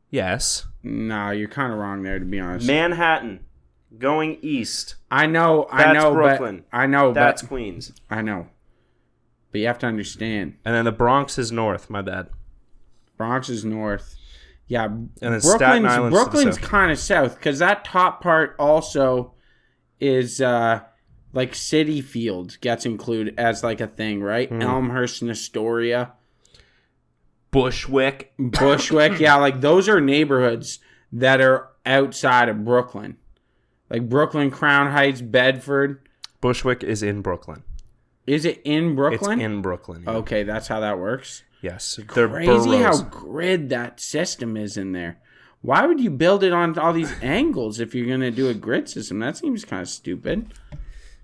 Yes. No, you're kind of wrong there, to be honest. Manhattan, going east. I know, Brooklyn. That's Queens. I know. But you have to understand. And then the Bronx is north, my bad. Bronx is north. Yeah, and then Staten Island's Brooklyn's kind of south, because that top part also is like City Field gets included as like a thing, right? Elmhurst and Astoria. Bushwick, yeah, like those are neighborhoods that are outside of Brooklyn. Like Brooklyn, Crown Heights, Bedford. Bushwick is in Brooklyn. Is it in Brooklyn? It's in Brooklyn. Yeah. Okay, that's how that works. Yes. They're crazy boroughs. How grid that system is in there. Why would you build it on all these angles if you're going to do a grid system? That seems kind of stupid.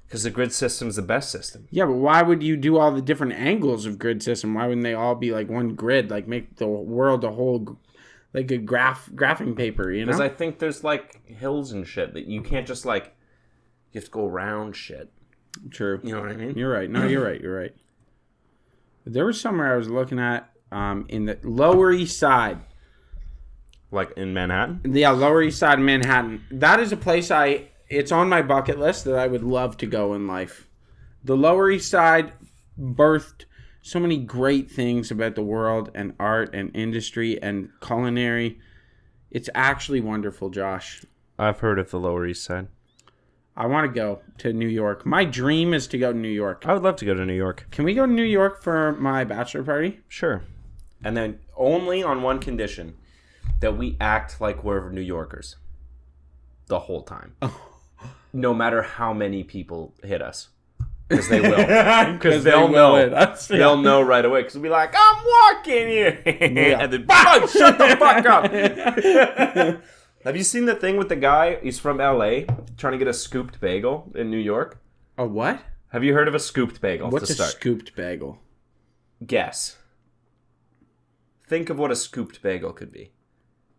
Because the grid system's the best system. Yeah, but why would you do all the different angles of grid system? Why wouldn't they all be like one grid? Like make the world a whole, like a graphing paper, you know? Because I think there's like hills and shit that you can't just like, you have to go around shit. True. You know what I mean? You're right. No, you're right. There was somewhere I was looking at in the Lower East Side. Like in Manhattan? Yeah, Lower East Side of Manhattan. That is a place it's on my bucket list that I would love to go in life. The Lower East Side birthed so many great things about the world and art and industry and culinary. It's actually wonderful, Josh. I've heard of the Lower East Side. I want to go to New York. My dream is to go to New York. I would love to go to New York. Can we go to New York for my bachelor party? Sure. And then only on one condition, that we act like we're New Yorkers the whole time. No matter how many people hit us. Because they will. Because they'll know. They'll know right away. Because we'll be like, I'm walking here. Yeah. And then, shut the fuck up. Have you seen the thing with the guy? He's from LA, trying to get a scooped bagel in New York. A what? Have you heard of a scooped bagel? What's a scooped bagel? Guess. Think of what a scooped bagel could be.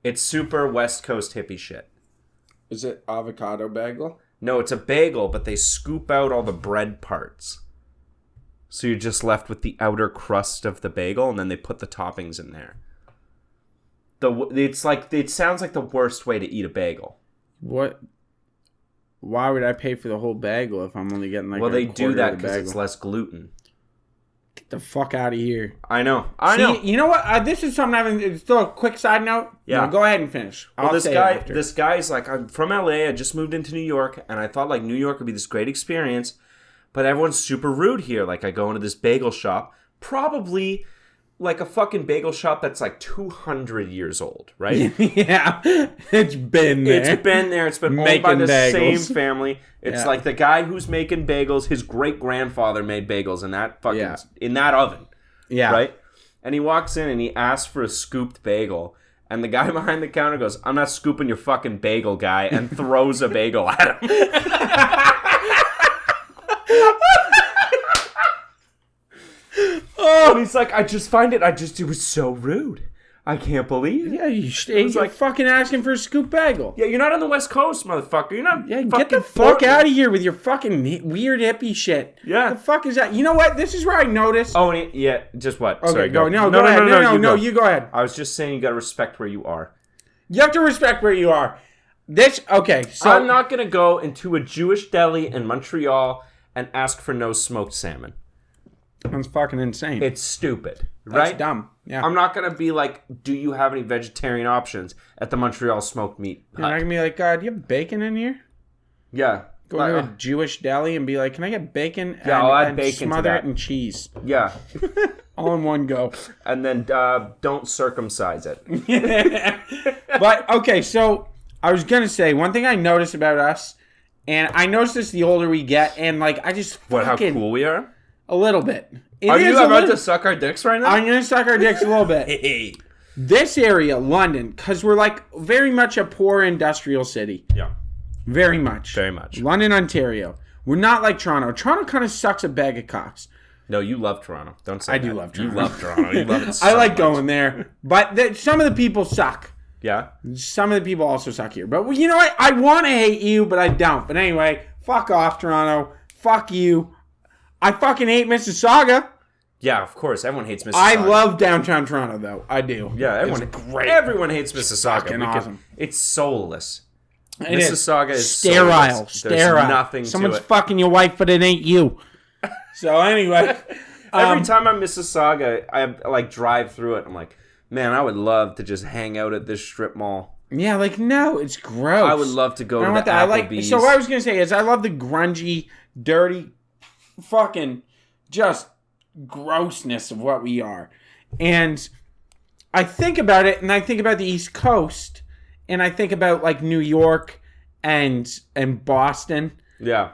It's super West Coast hippie shit. Is it avocado bagel? No, it's a bagel, but they scoop out all the bread parts. So you're just left with the outer crust of the bagel, and then they put the toppings in there. It's like, it sounds like the worst way to eat a bagel. What? Why would I pay for the whole bagel if I'm only getting like well, they do that because it's less gluten. Get the fuck out of here. I know. know. You know what? This is something it's still a quick side note. Yeah. No, go ahead and finish. Well, this guy's like, I'm from LA. I just moved into New York, and I thought like New York would be this great experience, but everyone's super rude here. Like I go into this bagel shop, probably like a fucking bagel shop that's like 200 years old, right? Yeah. It's been there. It's been owned by the same family. It's like the guy who's making bagels, his great-grandfather made bagels in that fucking in that oven. Yeah. Right? And he walks in and he asks for a scooped bagel. And the guy behind the counter goes, I'm not scooping your fucking bagel, guy, and throws a bagel at him. Oh, and he's like, it was so rude. I can't believe. Yeah, you're like fucking asking for a scoop bagel. Yeah, you're not on the West Coast, motherfucker. You're not. Yeah, get the fuck out of here with your fucking weird hippie shit. Yeah. The fuck is that? You know what? This is where I noticed. Oh, yeah. Just what? Okay, Sorry, go. No, go ahead. No, you go ahead. I was just saying you gotta respect where you are. You have to respect where you are. Okay, so I'm not gonna go into a Jewish deli in Montreal and ask for no smoked salmon. That's fucking insane. It's stupid, right? That's dumb. Yeah. I'm not gonna be like, do you have any vegetarian options at the Montreal smoked meat hut? You're not gonna be like, do you have bacon in here? Yeah. Go to a Jewish deli and be like, can I get bacon? Yeah, I'll add bacon to smother that. it in cheese. Yeah. All in one go. And then don't circumcise it. But, okay, so I was going to say, one thing I noticed about us, and I noticed this the older we get, and, like, I just fucking... What, how cool we are? A little bit. Are you about to suck our dicks right now? I'm going to suck our dicks a little bit. Hey. This area, London, because we're, like, very much a poor industrial city. Yeah. Very much. Very much. London, Ontario. We're not like Toronto. Toronto kind of sucks a bag of cocks. No, you love Toronto. Don't say I that. do love Toronto. You love Toronto. You love it so I like much. going there. But some of the people suck. Yeah? Some of the people also suck here. But you know what? I want to hate you, but I don't. But anyway, fuck off, Toronto. Fuck you. I fucking hate Mississauga. Yeah, of course. Everyone hates Mississauga. I love downtown Toronto, though. I do. Yeah, everyone. It's great. Everyone hates Mississauga. Fucking awesome. It's soulless. It Mississauga is sterile. soulless. Sterile. There's nothing Someone's to it. fucking your wife, but it ain't you. So anyway, Every time I'm Mississauga, I like drive through it. I'm like, man, I would love to just hang out at this strip mall. yeah, like no, it's gross. I would love to go to the Applebee's. So what I was gonna say is, I love the grungy, dirty, fucking, just grossness of what we are, and I think about it, and I think about the East Coast, and I think about like New York and Boston. Yeah.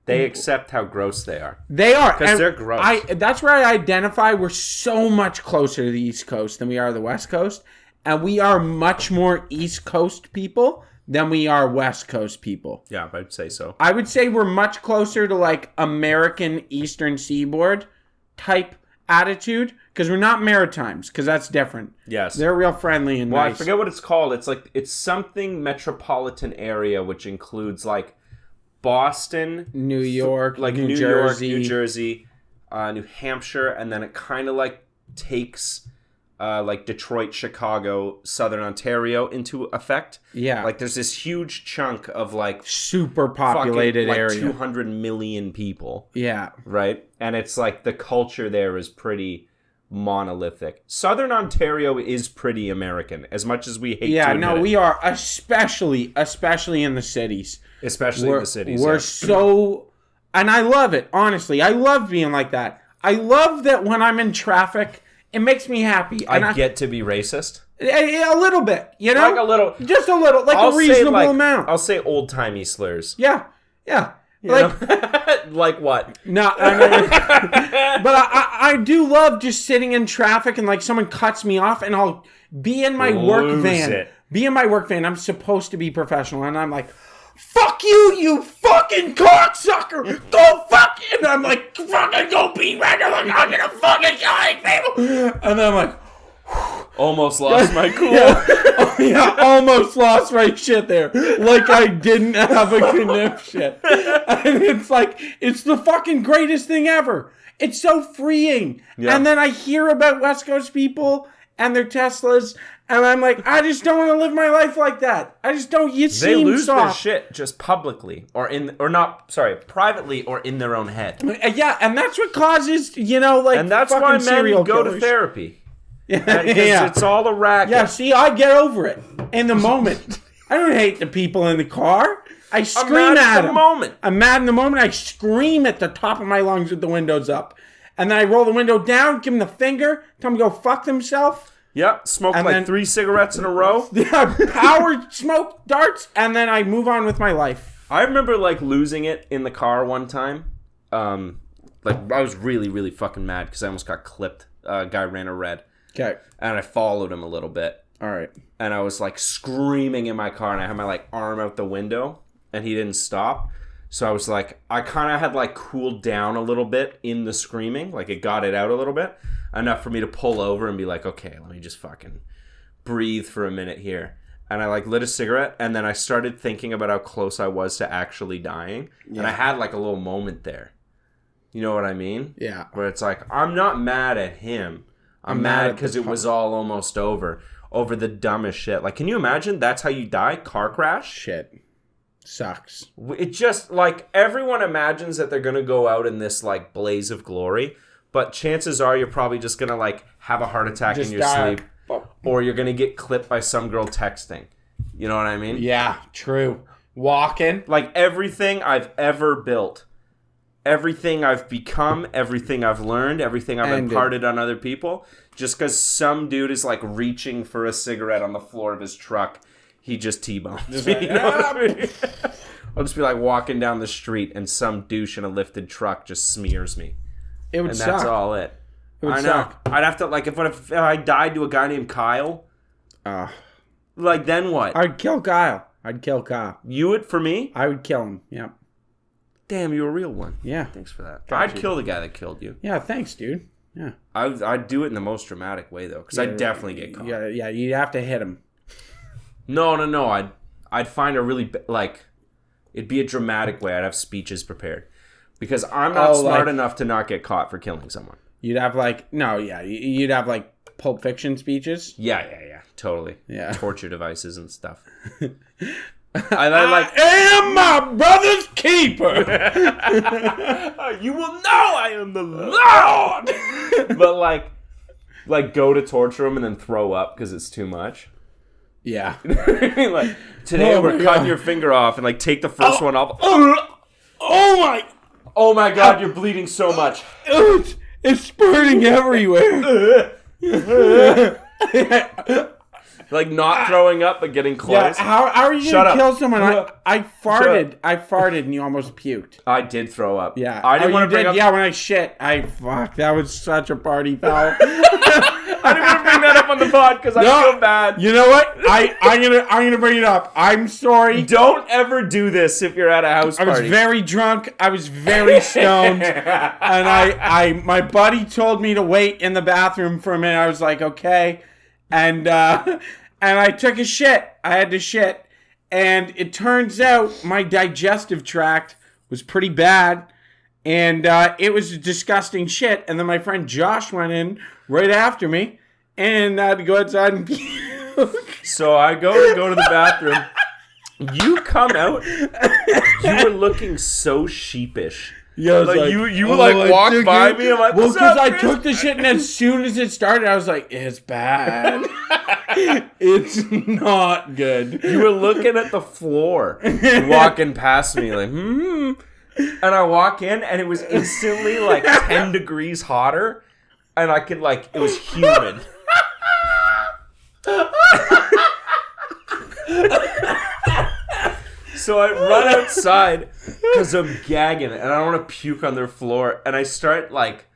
They accept how gross they are. They are. Because they're gross. That's where I identify. We're so much closer to the East Coast than we are the West Coast. And we are much more East Coast people than we are West Coast people. Yeah, I'd say so. I would say we're much closer to like American Eastern Seaboard type attitude. Because we're not Maritimes. Because that's different. Yes. They're real friendly and nice. I forget what it's called. It's something metropolitan area, which includes like Boston, New York, like New Jersey, New Hampshire, and then it kind of like takes like Detroit, Chicago, Southern Ontario into effect. Yeah, like there's this huge chunk of like super populated fucking, area, like 200 million people. Yeah, right, and it's like the culture there is pretty monolithic. Southern Ontario is pretty American, as much as we hate. Yeah, to admit we it. are, especially in the cities. Especially in the cities. We're so... And I love it, honestly. I love being like that. I love that when I'm in traffic, it makes me happy. And I get to be racist. A little bit, you know? Like a little. Just a little. Like a reasonable amount. I'll say old-timey slurs. Yeah. Like, like what? No, but I do love just sitting in traffic and like someone cuts me off and I'll be in my work van. Be in my work van. I'm supposed to be professional and I'm like, fuck you, you fucking cocksucker! Go fuck! And I'm like, fucking go be regular. I'm gonna fucking kill people. And then I'm like, almost lost my cool. Yeah, almost lost my shit there. Like I didn't have a conniption. And it's like, it's the fucking greatest thing ever. It's so freeing. Yeah. And then I hear about West Coast people and their Teslas, and I'm like, I just don't want to live my life like that. I just don't. You seem They lose soft. their shit just publicly, privately, or in their own head. Yeah, and that's what causes, like, and that's fucking why men go killers. to therapy. Yeah, it's all a racket. Yeah, see, I get over it in the moment. I don't hate the people in the car. I scream at them. I'm mad in the moment. I scream at the top of my lungs with the windows up. And then I roll the window down, give them the finger, tell them to go fuck themselves. Yep, smoke and like 3 cigarettes in a row. Yeah, power smoke darts, and then I move on with my life. I remember like losing it in the car one time. Like I was really, really fucking mad because I almost got clipped. A guy ran a red. Okay. And I followed him a little bit. All right. And I was like screaming in my car, and I had my like arm out the window, and he didn't stop. So I was like, I kind of had like cooled down a little bit in the screaming. Like it got it out a little bit. Enough for me to pull over and be like, okay, let me just fucking breathe for a minute here. And I like lit a cigarette, and then I started thinking about how close I was to actually dying. Yeah. And I had like a little moment there. You know what I mean? Yeah. Where it's like, I'm not mad at him. I'm mad because it was all almost over the dumbest shit. Like, can you imagine that's how you die? Car crash? Shit. Sucks. It just, like, everyone imagines that they're going to go out in this, like, blaze of glory. But chances are you're probably just going to, like, have a heart attack in your sleep. Or you're going to get clipped by some girl texting. You know what I mean? Yeah, true. Walking. Like, everything I've ever built, everything I've become, everything I've learned, everything I've imparted on other people, just because some dude is, like, reaching for a cigarette on the floor of his truck, he just T-bones me. You know what I mean? I'll just be, like, walking down the street, and some douche in a lifted truck just smears me. It would suck. And that's all it. It would suck. I'd have to, like, if I died to a guy named Kyle, like, then what? I'd kill Kyle. You would for me? I would kill him, yeah. Damn, you're a real one. Yeah. Thanks for that. Got I'd you. kill the guy that killed you. Yeah, thanks, dude. Yeah. I'd do it in the most dramatic way, though, because I'd definitely get caught. Yeah, you'd have to hit him. No. I'd find a really, like, it'd be a dramatic way. I'd have speeches prepared. Because I'm not smart enough to not get caught for killing someone. You'd have, like, you'd have, like, Pulp Fiction speeches. Yeah, totally. Yeah. Torture devices and stuff. I am my brother's keeper. You will know I am the Lord. But like go to torture him and then throw up because it's too much. Yeah. Like today we're cutting your finger off and like take the first one off. Oh my God! You're bleeding so much. It's spurting everywhere. Like not throwing up, but getting close. Yeah, how are you going to kill someone? I farted and you almost puked. I did throw up. Yeah. I didn't want to bring up... Yeah, when I shit. Fuck, that was such a party foul. I didn't want to bring that up on the pod because I feel bad. You know what? I'm gonna bring it up. I'm sorry. Don't ever do this if you're at a house party. I was very drunk. I was very stoned. And my buddy told me to wait in the bathroom for a minute. I was like, okay. And I took a shit. I had to shit. And it turns out my digestive tract was pretty bad. And it was a disgusting shit. And then my friend Josh went in right after me. And I had to go outside and puke. So I go to the bathroom. You come out. You were looking so sheepish. Yeah, like you walked by me. I'm like, well, because I took the shit, and as soon as it started, I was like, it's bad. It's not good. You were looking at the floor, walking past me, like, And I walk in, and it was instantly like 10 degrees hotter, and I could like, it was humid. So I run outside because I'm gagging and I don't want to puke on their floor. And I start like,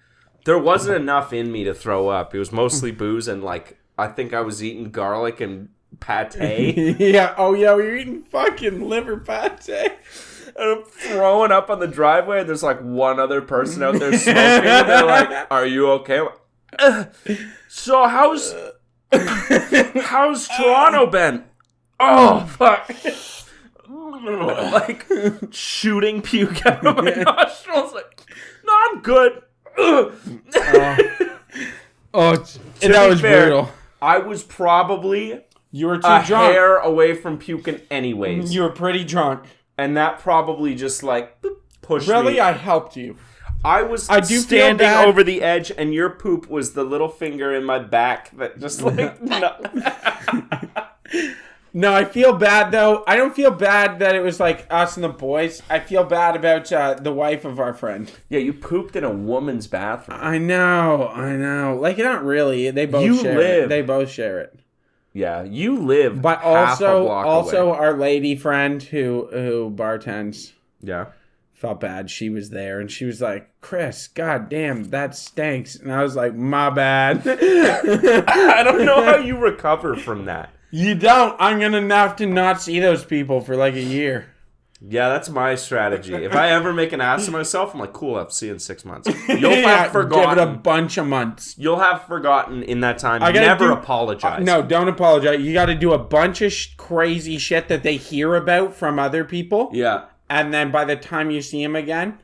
there wasn't enough in me to throw up. It was mostly booze and like, I think I was eating garlic and pate. Yeah. Oh yeah, we were eating fucking liver pate. And I'm throwing up on the driveway and there's like one other person out there smoking. And they're like, are you okay? So how's Toronto been? Oh, fuck. Like shooting puke out of my nostrils. Like, no, I'm good. That was brutal. I was probably you were too a drunk. hair away from puking anyways. You were pretty drunk. And that probably just like pushed me. Really, I helped you. I was standing over the edge and your poop was the little finger in my back that just like... No, I feel bad, though. I don't feel bad that it was, like, us and the boys. I feel bad about the wife of our friend. Yeah, you pooped in a woman's bathroom. I know. Like, not really. They both share it. They both share it. Yeah, you live but half a block also away. Our lady friend who bartends. Yeah. Felt bad. She was there, and she was like, Chris, god damn, that stinks. And I was like, my bad. I don't know how you recover from that. You don't. I'm going to have to not see those people for like a year. Yeah, that's my strategy. If I ever make an ass of myself, I'm like, cool, I'll see you in 6 months. You'll have forgotten. Give it a bunch of months. You'll have forgotten in that time. Never apologize. No, don't apologize. You got to do a bunch of crazy shit that they hear about from other people. Yeah. And then by the time you see them again,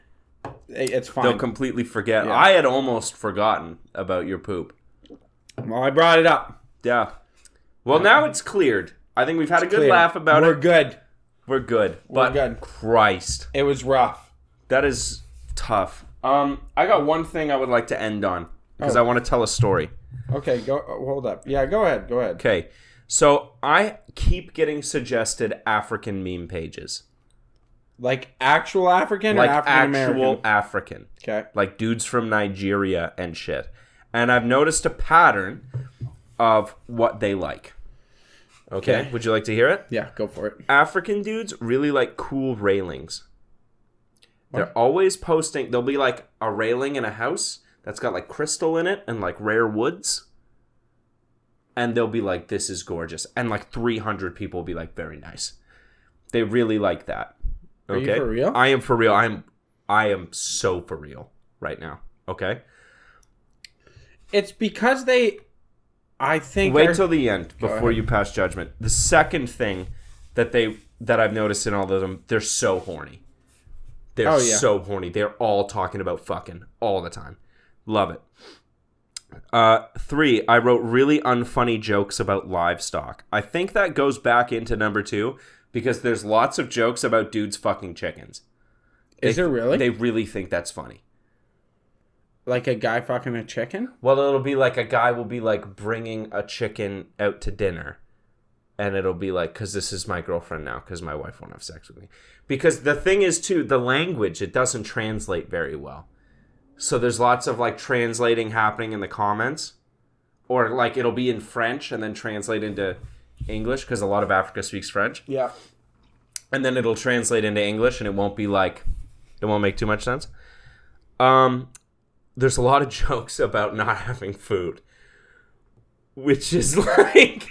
it's fine. They'll completely forget. Yeah. I had almost forgotten about your poop. Well, I brought it up. Yeah. Well, now it's cleared. I think we've had a good laugh about it. We're good. We're good. But good. Christ. It was rough. That is tough. I got one thing I would like to end on because I want to tell a story. Okay, hold up. Yeah, go ahead. Okay. So I keep getting suggested African meme pages. Like actual African or like African American? Actual African. Okay. Like dudes from Nigeria and shit. And I've noticed a pattern of what they like. Okay. Would you like to hear it? Yeah, go for it. African dudes really like cool railings. They're always posting. There'll be like a railing in a house that's got like crystal in it and like rare woods. And they'll be like, this is gorgeous. And like 300 people will be like, very nice. They really like that. Okay? Are you for real? I am for real. I am so for real right now. Okay? It's because I think... Wait till the end before you pass judgment. The second thing that I've noticed in all of them, they're so horny. They're so horny. They're all talking about fucking all the time. Love it. 3, I wrote really unfunny jokes about livestock. I think that goes back into number 2 because there's lots of jokes about dudes fucking chickens. Is there really? They really think that's funny. Like a guy fucking a chicken? Well, it'll be like a guy will be like bringing a chicken out to dinner. And it'll be like, because this is my girlfriend now, because my wife won't have sex with me. Because the thing is, too, the language, it doesn't translate very well. So there's lots of like translating happening in the comments. Or like it'll be in French and then translate into English, because a lot of Africa speaks French. Yeah. And then it'll translate into English and it won't be like, it won't make too much sense. There's a lot of jokes about not having food. Which is like...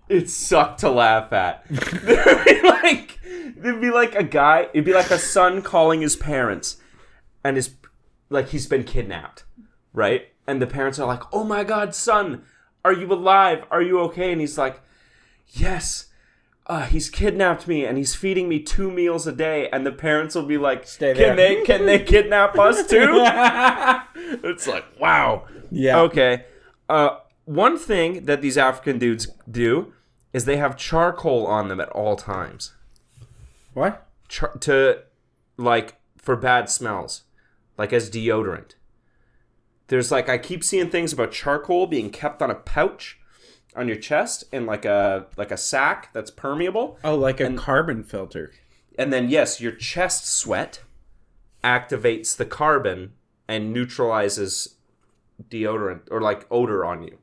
It sucked to laugh at. There'd be like a guy, it'd be like a son calling his parents, and he's been kidnapped, right? And the parents are like, "Oh my God, son, are you alive? Are you okay?" And he's like, "Yes, he's kidnapped me, and he's feeding me 2 meals a day." And the parents will be like, "Stay there. Can they kidnap us too?" It's like, wow. Yeah. Okay. One thing that these African dudes do is they have charcoal on them at all times. What? For bad smells. Like as deodorant. There's like, I keep seeing things about charcoal being kept on a pouch on your chest in like a sack that's permeable. Oh, like a carbon filter. And then, yes, your chest sweat activates the carbon and neutralizes deodorant or like odor on you.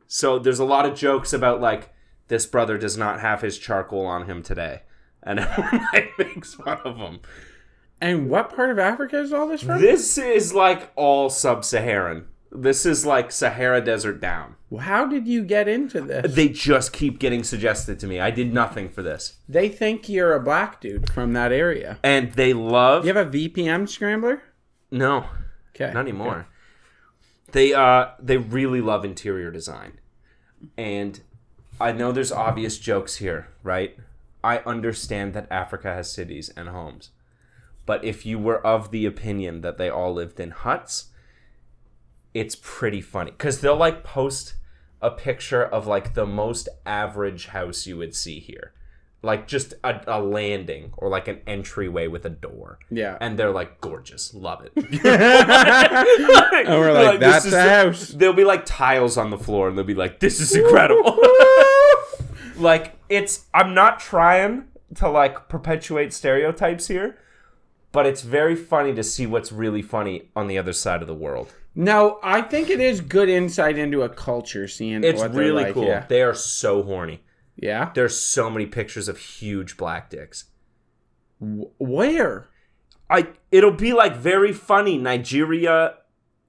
So there's a lot of jokes about like, this brother does not have his charcoal on him today. And everyone makes fun of him. And what part of Africa is all this from? This is like all sub-Saharan. This is like Sahara Desert down. Well, how did you get into this? They just keep getting suggested to me. I did nothing for this. They think you're a black dude from that area. And they love... You have a VPN scrambler? No. Okay. Not anymore. Okay. They really love interior design. And I know there's obvious jokes here, right? I understand that Africa has cities and homes. But if you were of the opinion that they all lived in huts, it's pretty funny. Because they'll like post a picture of like the most average house you would see here. Like just a landing or like an entryway with a door. Yeah. And they're like, gorgeous. Love it. And we're like that's a house. There'll be like tiles on the floor and they'll be like, this is incredible. Like I'm not trying to like perpetuate stereotypes here, but it's very funny to see what's really funny on the other side of the world. No, I think it is good insight into a culture seeing it's what really like, cool. Yeah. They are so horny. Yeah? There's so many pictures of huge black dicks. Where? It'll be like very funny Nigeria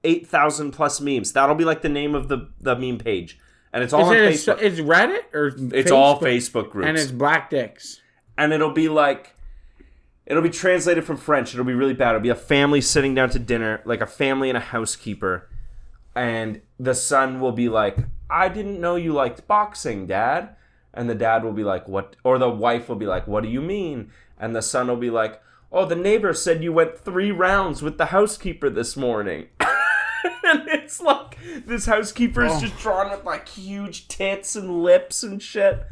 8,000 plus memes. That'll be like the name of the meme page. And it's all on Facebook. It's Reddit or It's Facebook? all Facebook groups. And it's black dicks. And it'll be translated from French. It'll be really bad. It'll be a family sitting down to dinner, like a family and a housekeeper. And the son will be like, I didn't know you liked boxing, Dad. And the dad will be like, what? Or the wife will be like, what do you mean? And the son will be like, oh, the neighbor said you went 3 rounds with the housekeeper this morning. And it's like, this housekeeper is just drawn with like huge tits and lips and shit.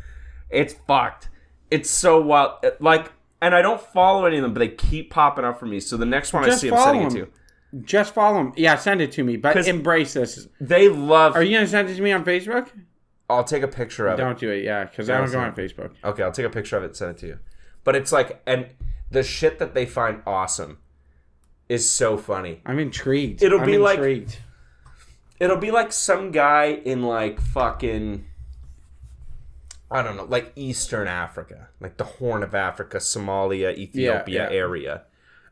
It's fucked. It's so wild. Like, and I don't follow any of them, but they keep popping up for me. So the next one I see, I'm sending it to. Just follow them. Yeah, send it to me. But embrace this. They love... Are you going to send it to me on Facebook? I'll take a picture of it. Don't do it, yeah, because I don't go on Facebook. Okay, I'll take a picture of it and send it to you. But it's like... And the shit that they find awesome is so funny. I'm intrigued. It'll be like some guy in like fucking... I don't know, like Eastern Africa. Like the Horn of Africa, Somalia, Ethiopia area.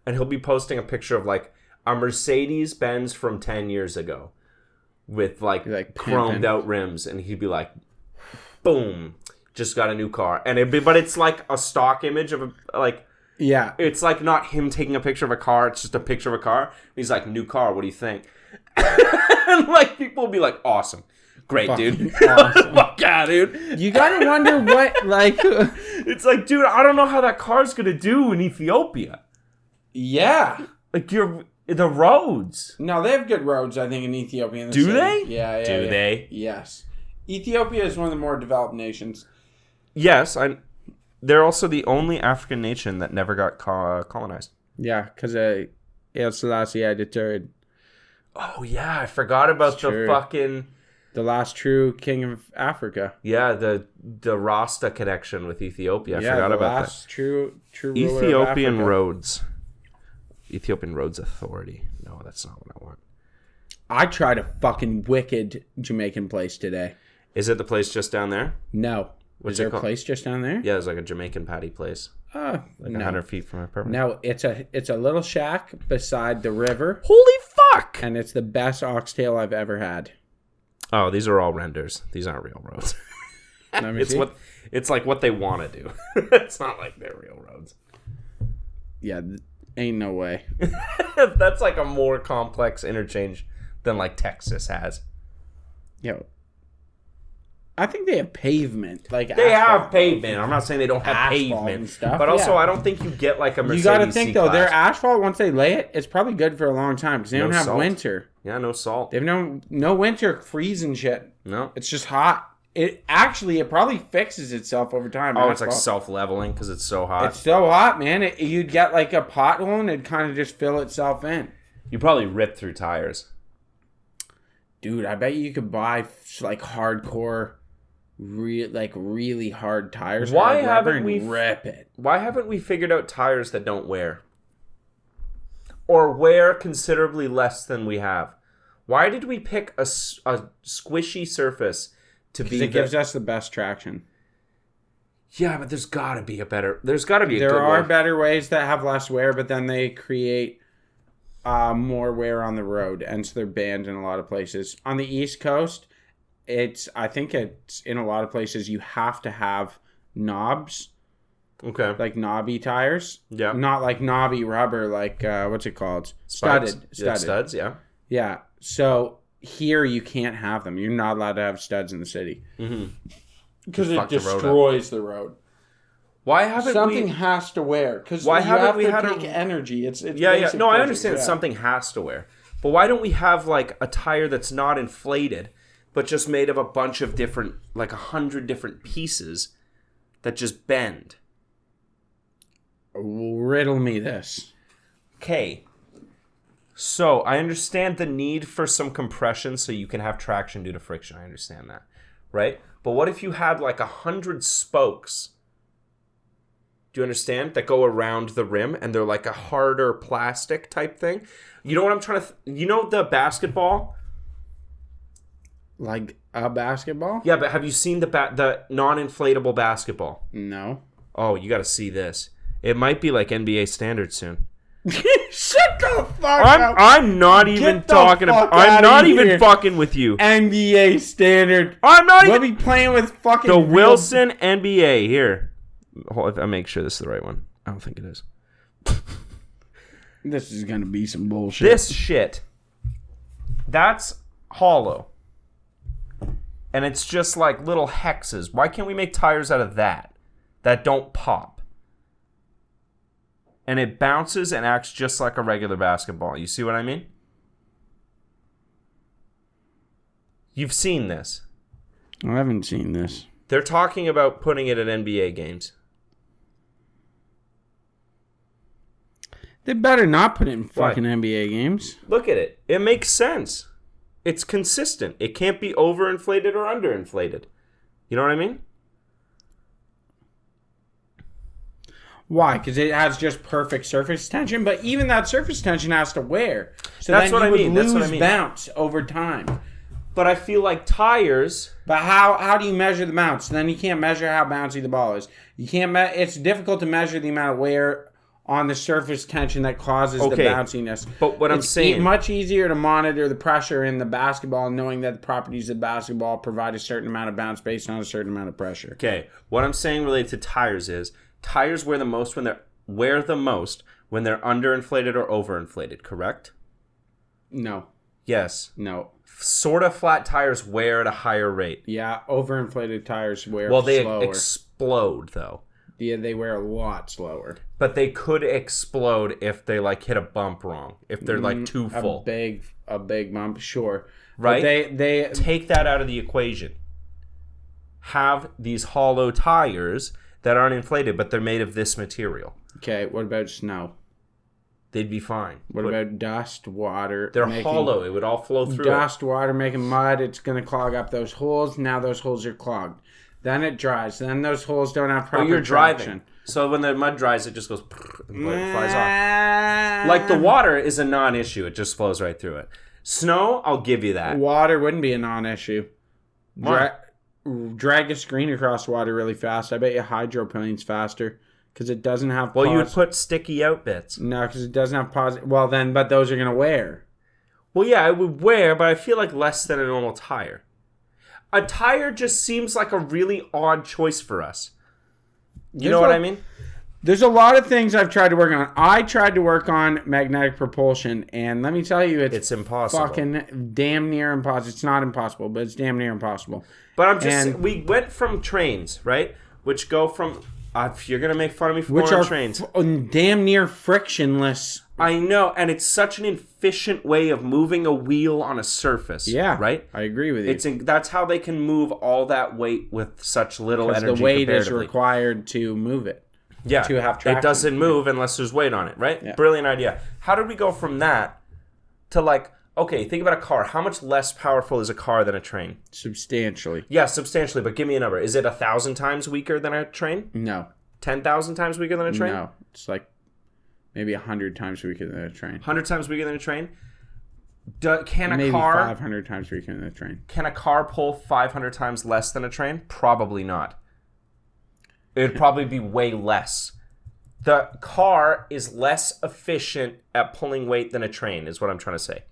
And he'll be posting a picture of like a Mercedes-Benz from 10 years ago with like chromed out rims, and he'd be like, boom, just got a new car. And but it's like a stock image of it's like not him taking a picture of a car, it's just a picture of a car. He's like, new car, what do you think? And like people will be like, awesome. Great, dude. Awesome. Fuck yeah, dude. You gotta wonder what, like... It's like, dude, I don't know how that car's gonna do in Ethiopia. Yeah. Like, the roads. No, they have good roads, I think, in Ethiopia. Do they? Yeah. Do they? Yes. Ethiopia is one of the more developed nations. Yes, they're also the only African nation that never got colonized. Yeah, because Haile Selassie III. Oh, yeah, I forgot about the fucking... The last true king of Africa. Yeah, the Rasta connection with Ethiopia. I forgot about that. The last true ruler Ethiopian of Africa. roads. Ethiopian Roads Authority. No, that's not what I want. I tried a fucking wicked Jamaican place today. Is it the place just down there? No. Is there a place just down there? Yeah, it's like a Jamaican patty place. Like 100 feet from my apartment. No, it's a little shack beside the river. Holy fuck! And it's the best oxtail I've ever had. Oh, these are all renders. These aren't real roads. It's like what they want to do. It's not like they're real roads. Yeah, ain't no way. That's like a more complex interchange than like Texas has. Yo, I think they have pavement. Like they have pavement. I'm not saying they don't have pavement and stuff, but also I don't think you get like a Mercedes. You got to think C-class. though, their asphalt once they lay it, it's probably good for a long time because they don't have winter. Yeah, no salt. They have no winter freezing shit. No, it's just hot. It probably fixes itself over time. Oh, it's like self-leveling because it's so hot. It's so hot, man. You'd get like a pothole and it'd kind of just fill itself in. You probably rip through tires. Dude, I bet you could buy like hardcore, really hard tires. Why haven't we rip it? Why haven't we figured out tires that don't wear? Or wear considerably less than we have? Why did we pick a squishy surface to be? It gives us the best traction. Yeah, but there's got to be a better. There's got to be a good way. There are better ways that have less wear, but then they create more wear on the road, and so they're banned in a lot of places. On the East Coast, I think it's in a lot of places you have to have knobs. Okay. Like knobby tires. Yeah. Not like knobby rubber, like what's it called? Spikes? Studded. Studs, yeah. Yeah. So here you can't have them. You're not allowed to have studs in the city. Mm-hmm. Because it destroys the road. Why haven't something has to wear? Because why haven't we had energy? It's yeah. No, I understand something has to wear, but why don't we have like a tire that's not inflated, but just made of a bunch of different, like 100 different pieces that just bend? Riddle me this. Okay. So I understand the need for some compression so you can have traction due to friction. I understand that, right? But what if you had like 100 spokes? Do you understand? That go around the rim and they're like a harder plastic type thing. You know what I'm trying to... you know the basketball? Like a basketball? Yeah, but have you seen the non-inflatable basketball? No. Oh, you got to see this. It might be like NBA standard soon. Shut the fuck up. I'm not even talking about... I'm not even fucking with you. NBA standard. I'm not even... We'll be playing with fucking... The Wilson NBA, here. I'll make sure this is the right one. I don't think it is. This is going to be some bullshit. This shit, that's hollow. And it's just like little hexes. Why can't we make tires out of that don't pop? And it bounces and acts just like a regular basketball. You see what I mean? You've seen this. I haven't seen this. They're talking about putting it at NBA games. They better not put it in fucking NBA games. Look at it. It makes sense. It's consistent. It can't be overinflated or underinflated. You know what I mean? Why? Because it has just perfect surface tension, but even that surface tension has to wear. So That's then what you I mean. would That's what I lose mean. bounce over time. But I feel like tires... But how do you measure the bounce? Then you can't measure how bouncy the ball is. You can't. It's difficult to measure the amount of wear on the surface tension that causes the bounciness. But what I'm saying... It's much easier to monitor the pressure in the basketball, knowing that the properties of basketball provide a certain amount of bounce based on a certain amount of pressure. Okay, what I'm saying related to tires is tires wear the most when they're underinflated or overinflated, correct? No. Yes. No. Sort of flat tires wear at a higher rate. Yeah, overinflated tires wear Well, they slower. explode, though. Yeah, they wear a lot slower. But they could explode if they, like, hit a bump wrong. If they're, like, too full. A big bump, sure. Right? But they take that out of the equation. Have these hollow tires that aren't inflated, but they're made of this material. Okay, what about snow? They'd be fine. What about dust, water? They're hollow. It would all flow through. Dust, water, making mud. It's going to clog up those holes. Now those holes are clogged. Then it dries. Then those holes don't have proper traction. Driving. So when the mud dries, it just goes and flies off. Like the water is a non-issue. It just flows right through it. Snow, I'll give you that. Water wouldn't be a non-issue. Why? Drag a screen across water really fast. I bet you hydroplane's faster. Because it doesn't have... Well, you would put sticky out bits. No, because it doesn't have positive... Well, then, but those are going to wear. Well, yeah, it would wear, but I feel like less than a normal tire. A tire just seems like a really odd choice for us. You know what I mean? There's a lot of things I've tried to work on. I tried to work on magnetic propulsion, and let me tell you, it's impossible. Fucking damn near impossible. It's not impossible, but it's damn near impossible. But I'm just... we went from trains, right? Which go from... if you're going to make fun of me for going on trains. Damn near frictionless. I know, and it's such an efficient way of moving a wheel on a surface. Yeah. Right? I agree with you. That's how they can move all that weight with such little energy. Because the weight is required to move it. Yeah. To have traction. It doesn't move unless there's weight on it, right? Yeah. Brilliant idea. How did we go from that to like... Okay, think about a car. How much less powerful is a car than a train? Substantially. Yeah, substantially, but give me a number. Is it 1,000 times weaker than a train? No. 10,000 times weaker than a train? No. It's like maybe 100 times weaker than a train. 100 times weaker than a train? Maybe 500 times weaker than a train. Can a car pull 500 times less than a train? Probably not. It would probably be way less. The car is less efficient at pulling weight than a train, is what I'm trying to say.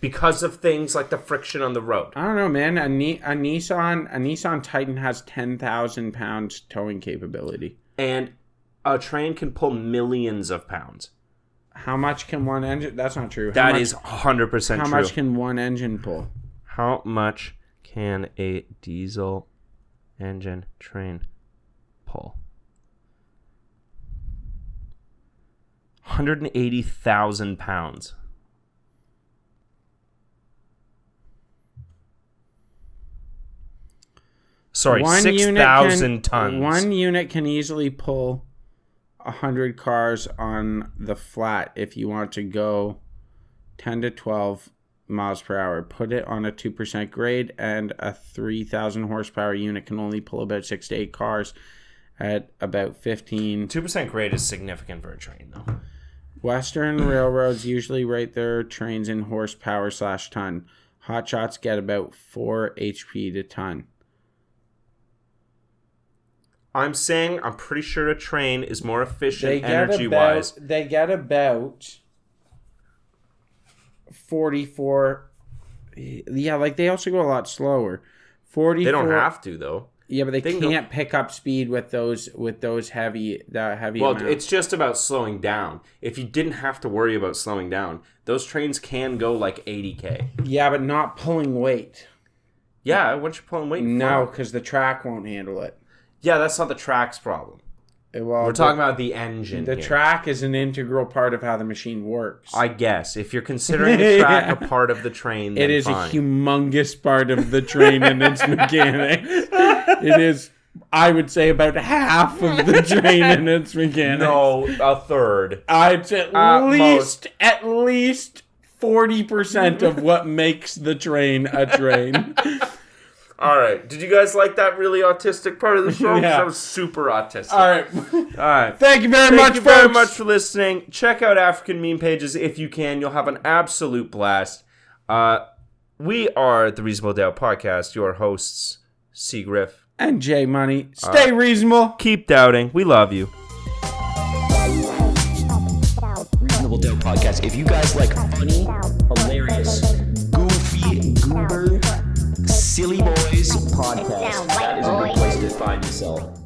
Because of things like the friction on the road. I don't know, man. A Nissan Titan has 10,000 pounds towing capability. And a train can pull millions of pounds. How much can one engine... That's not true. That is 100% true. How much can one engine pull? How much can a diesel engine train pull? 180,000 pounds. Sorry, 6,000 tons. One unit can easily pull 100 cars on the flat if you want to go 10 to 12 miles per hour. Put it on a 2% grade, and a 3,000 horsepower unit can only pull about 6 to 8 cars at about 15. 2% grade is significant for a train, though. Western railroads usually rate their trains in horsepower/ton. Hotshots get about 4 HP to ton. I'm pretty sure a train is more efficient energy-wise. They get about 44. Yeah, like they also go a lot slower. 44. They don't have to, though. Yeah, but they can't pick up speed with those heavy Well, amounts. it's just about slowing down. If you didn't have to worry about slowing down, those trains can go like 80k. Yeah, but not pulling weight. Yeah, once you're pulling weight. No, because the track won't handle it. Yeah, that's not the track's problem. Well, we're talking about the engine. The track is an integral part of how the machine works. I guess. If you're considering the track a part of the train, then it is fine. a humongous part of the train and its mechanics. It is, I would say, about half of the train and its mechanics. No, a third. It's at least 40% of what makes the train a train. All right. Did you guys like that really autistic part of the show? Yeah. That was super autistic. All right. Thank you very much for listening. Check out African meme pages if you can. You'll have an absolute blast. We are the Reasonable Doubt Podcast. Your hosts, C. Griff and J Money. Stay reasonable. Keep doubting. We love you. Reasonable Doubt Podcast. If you guys like funny, hilarious, goofy, goober, silly boys podcast, that is a good place to find yourself.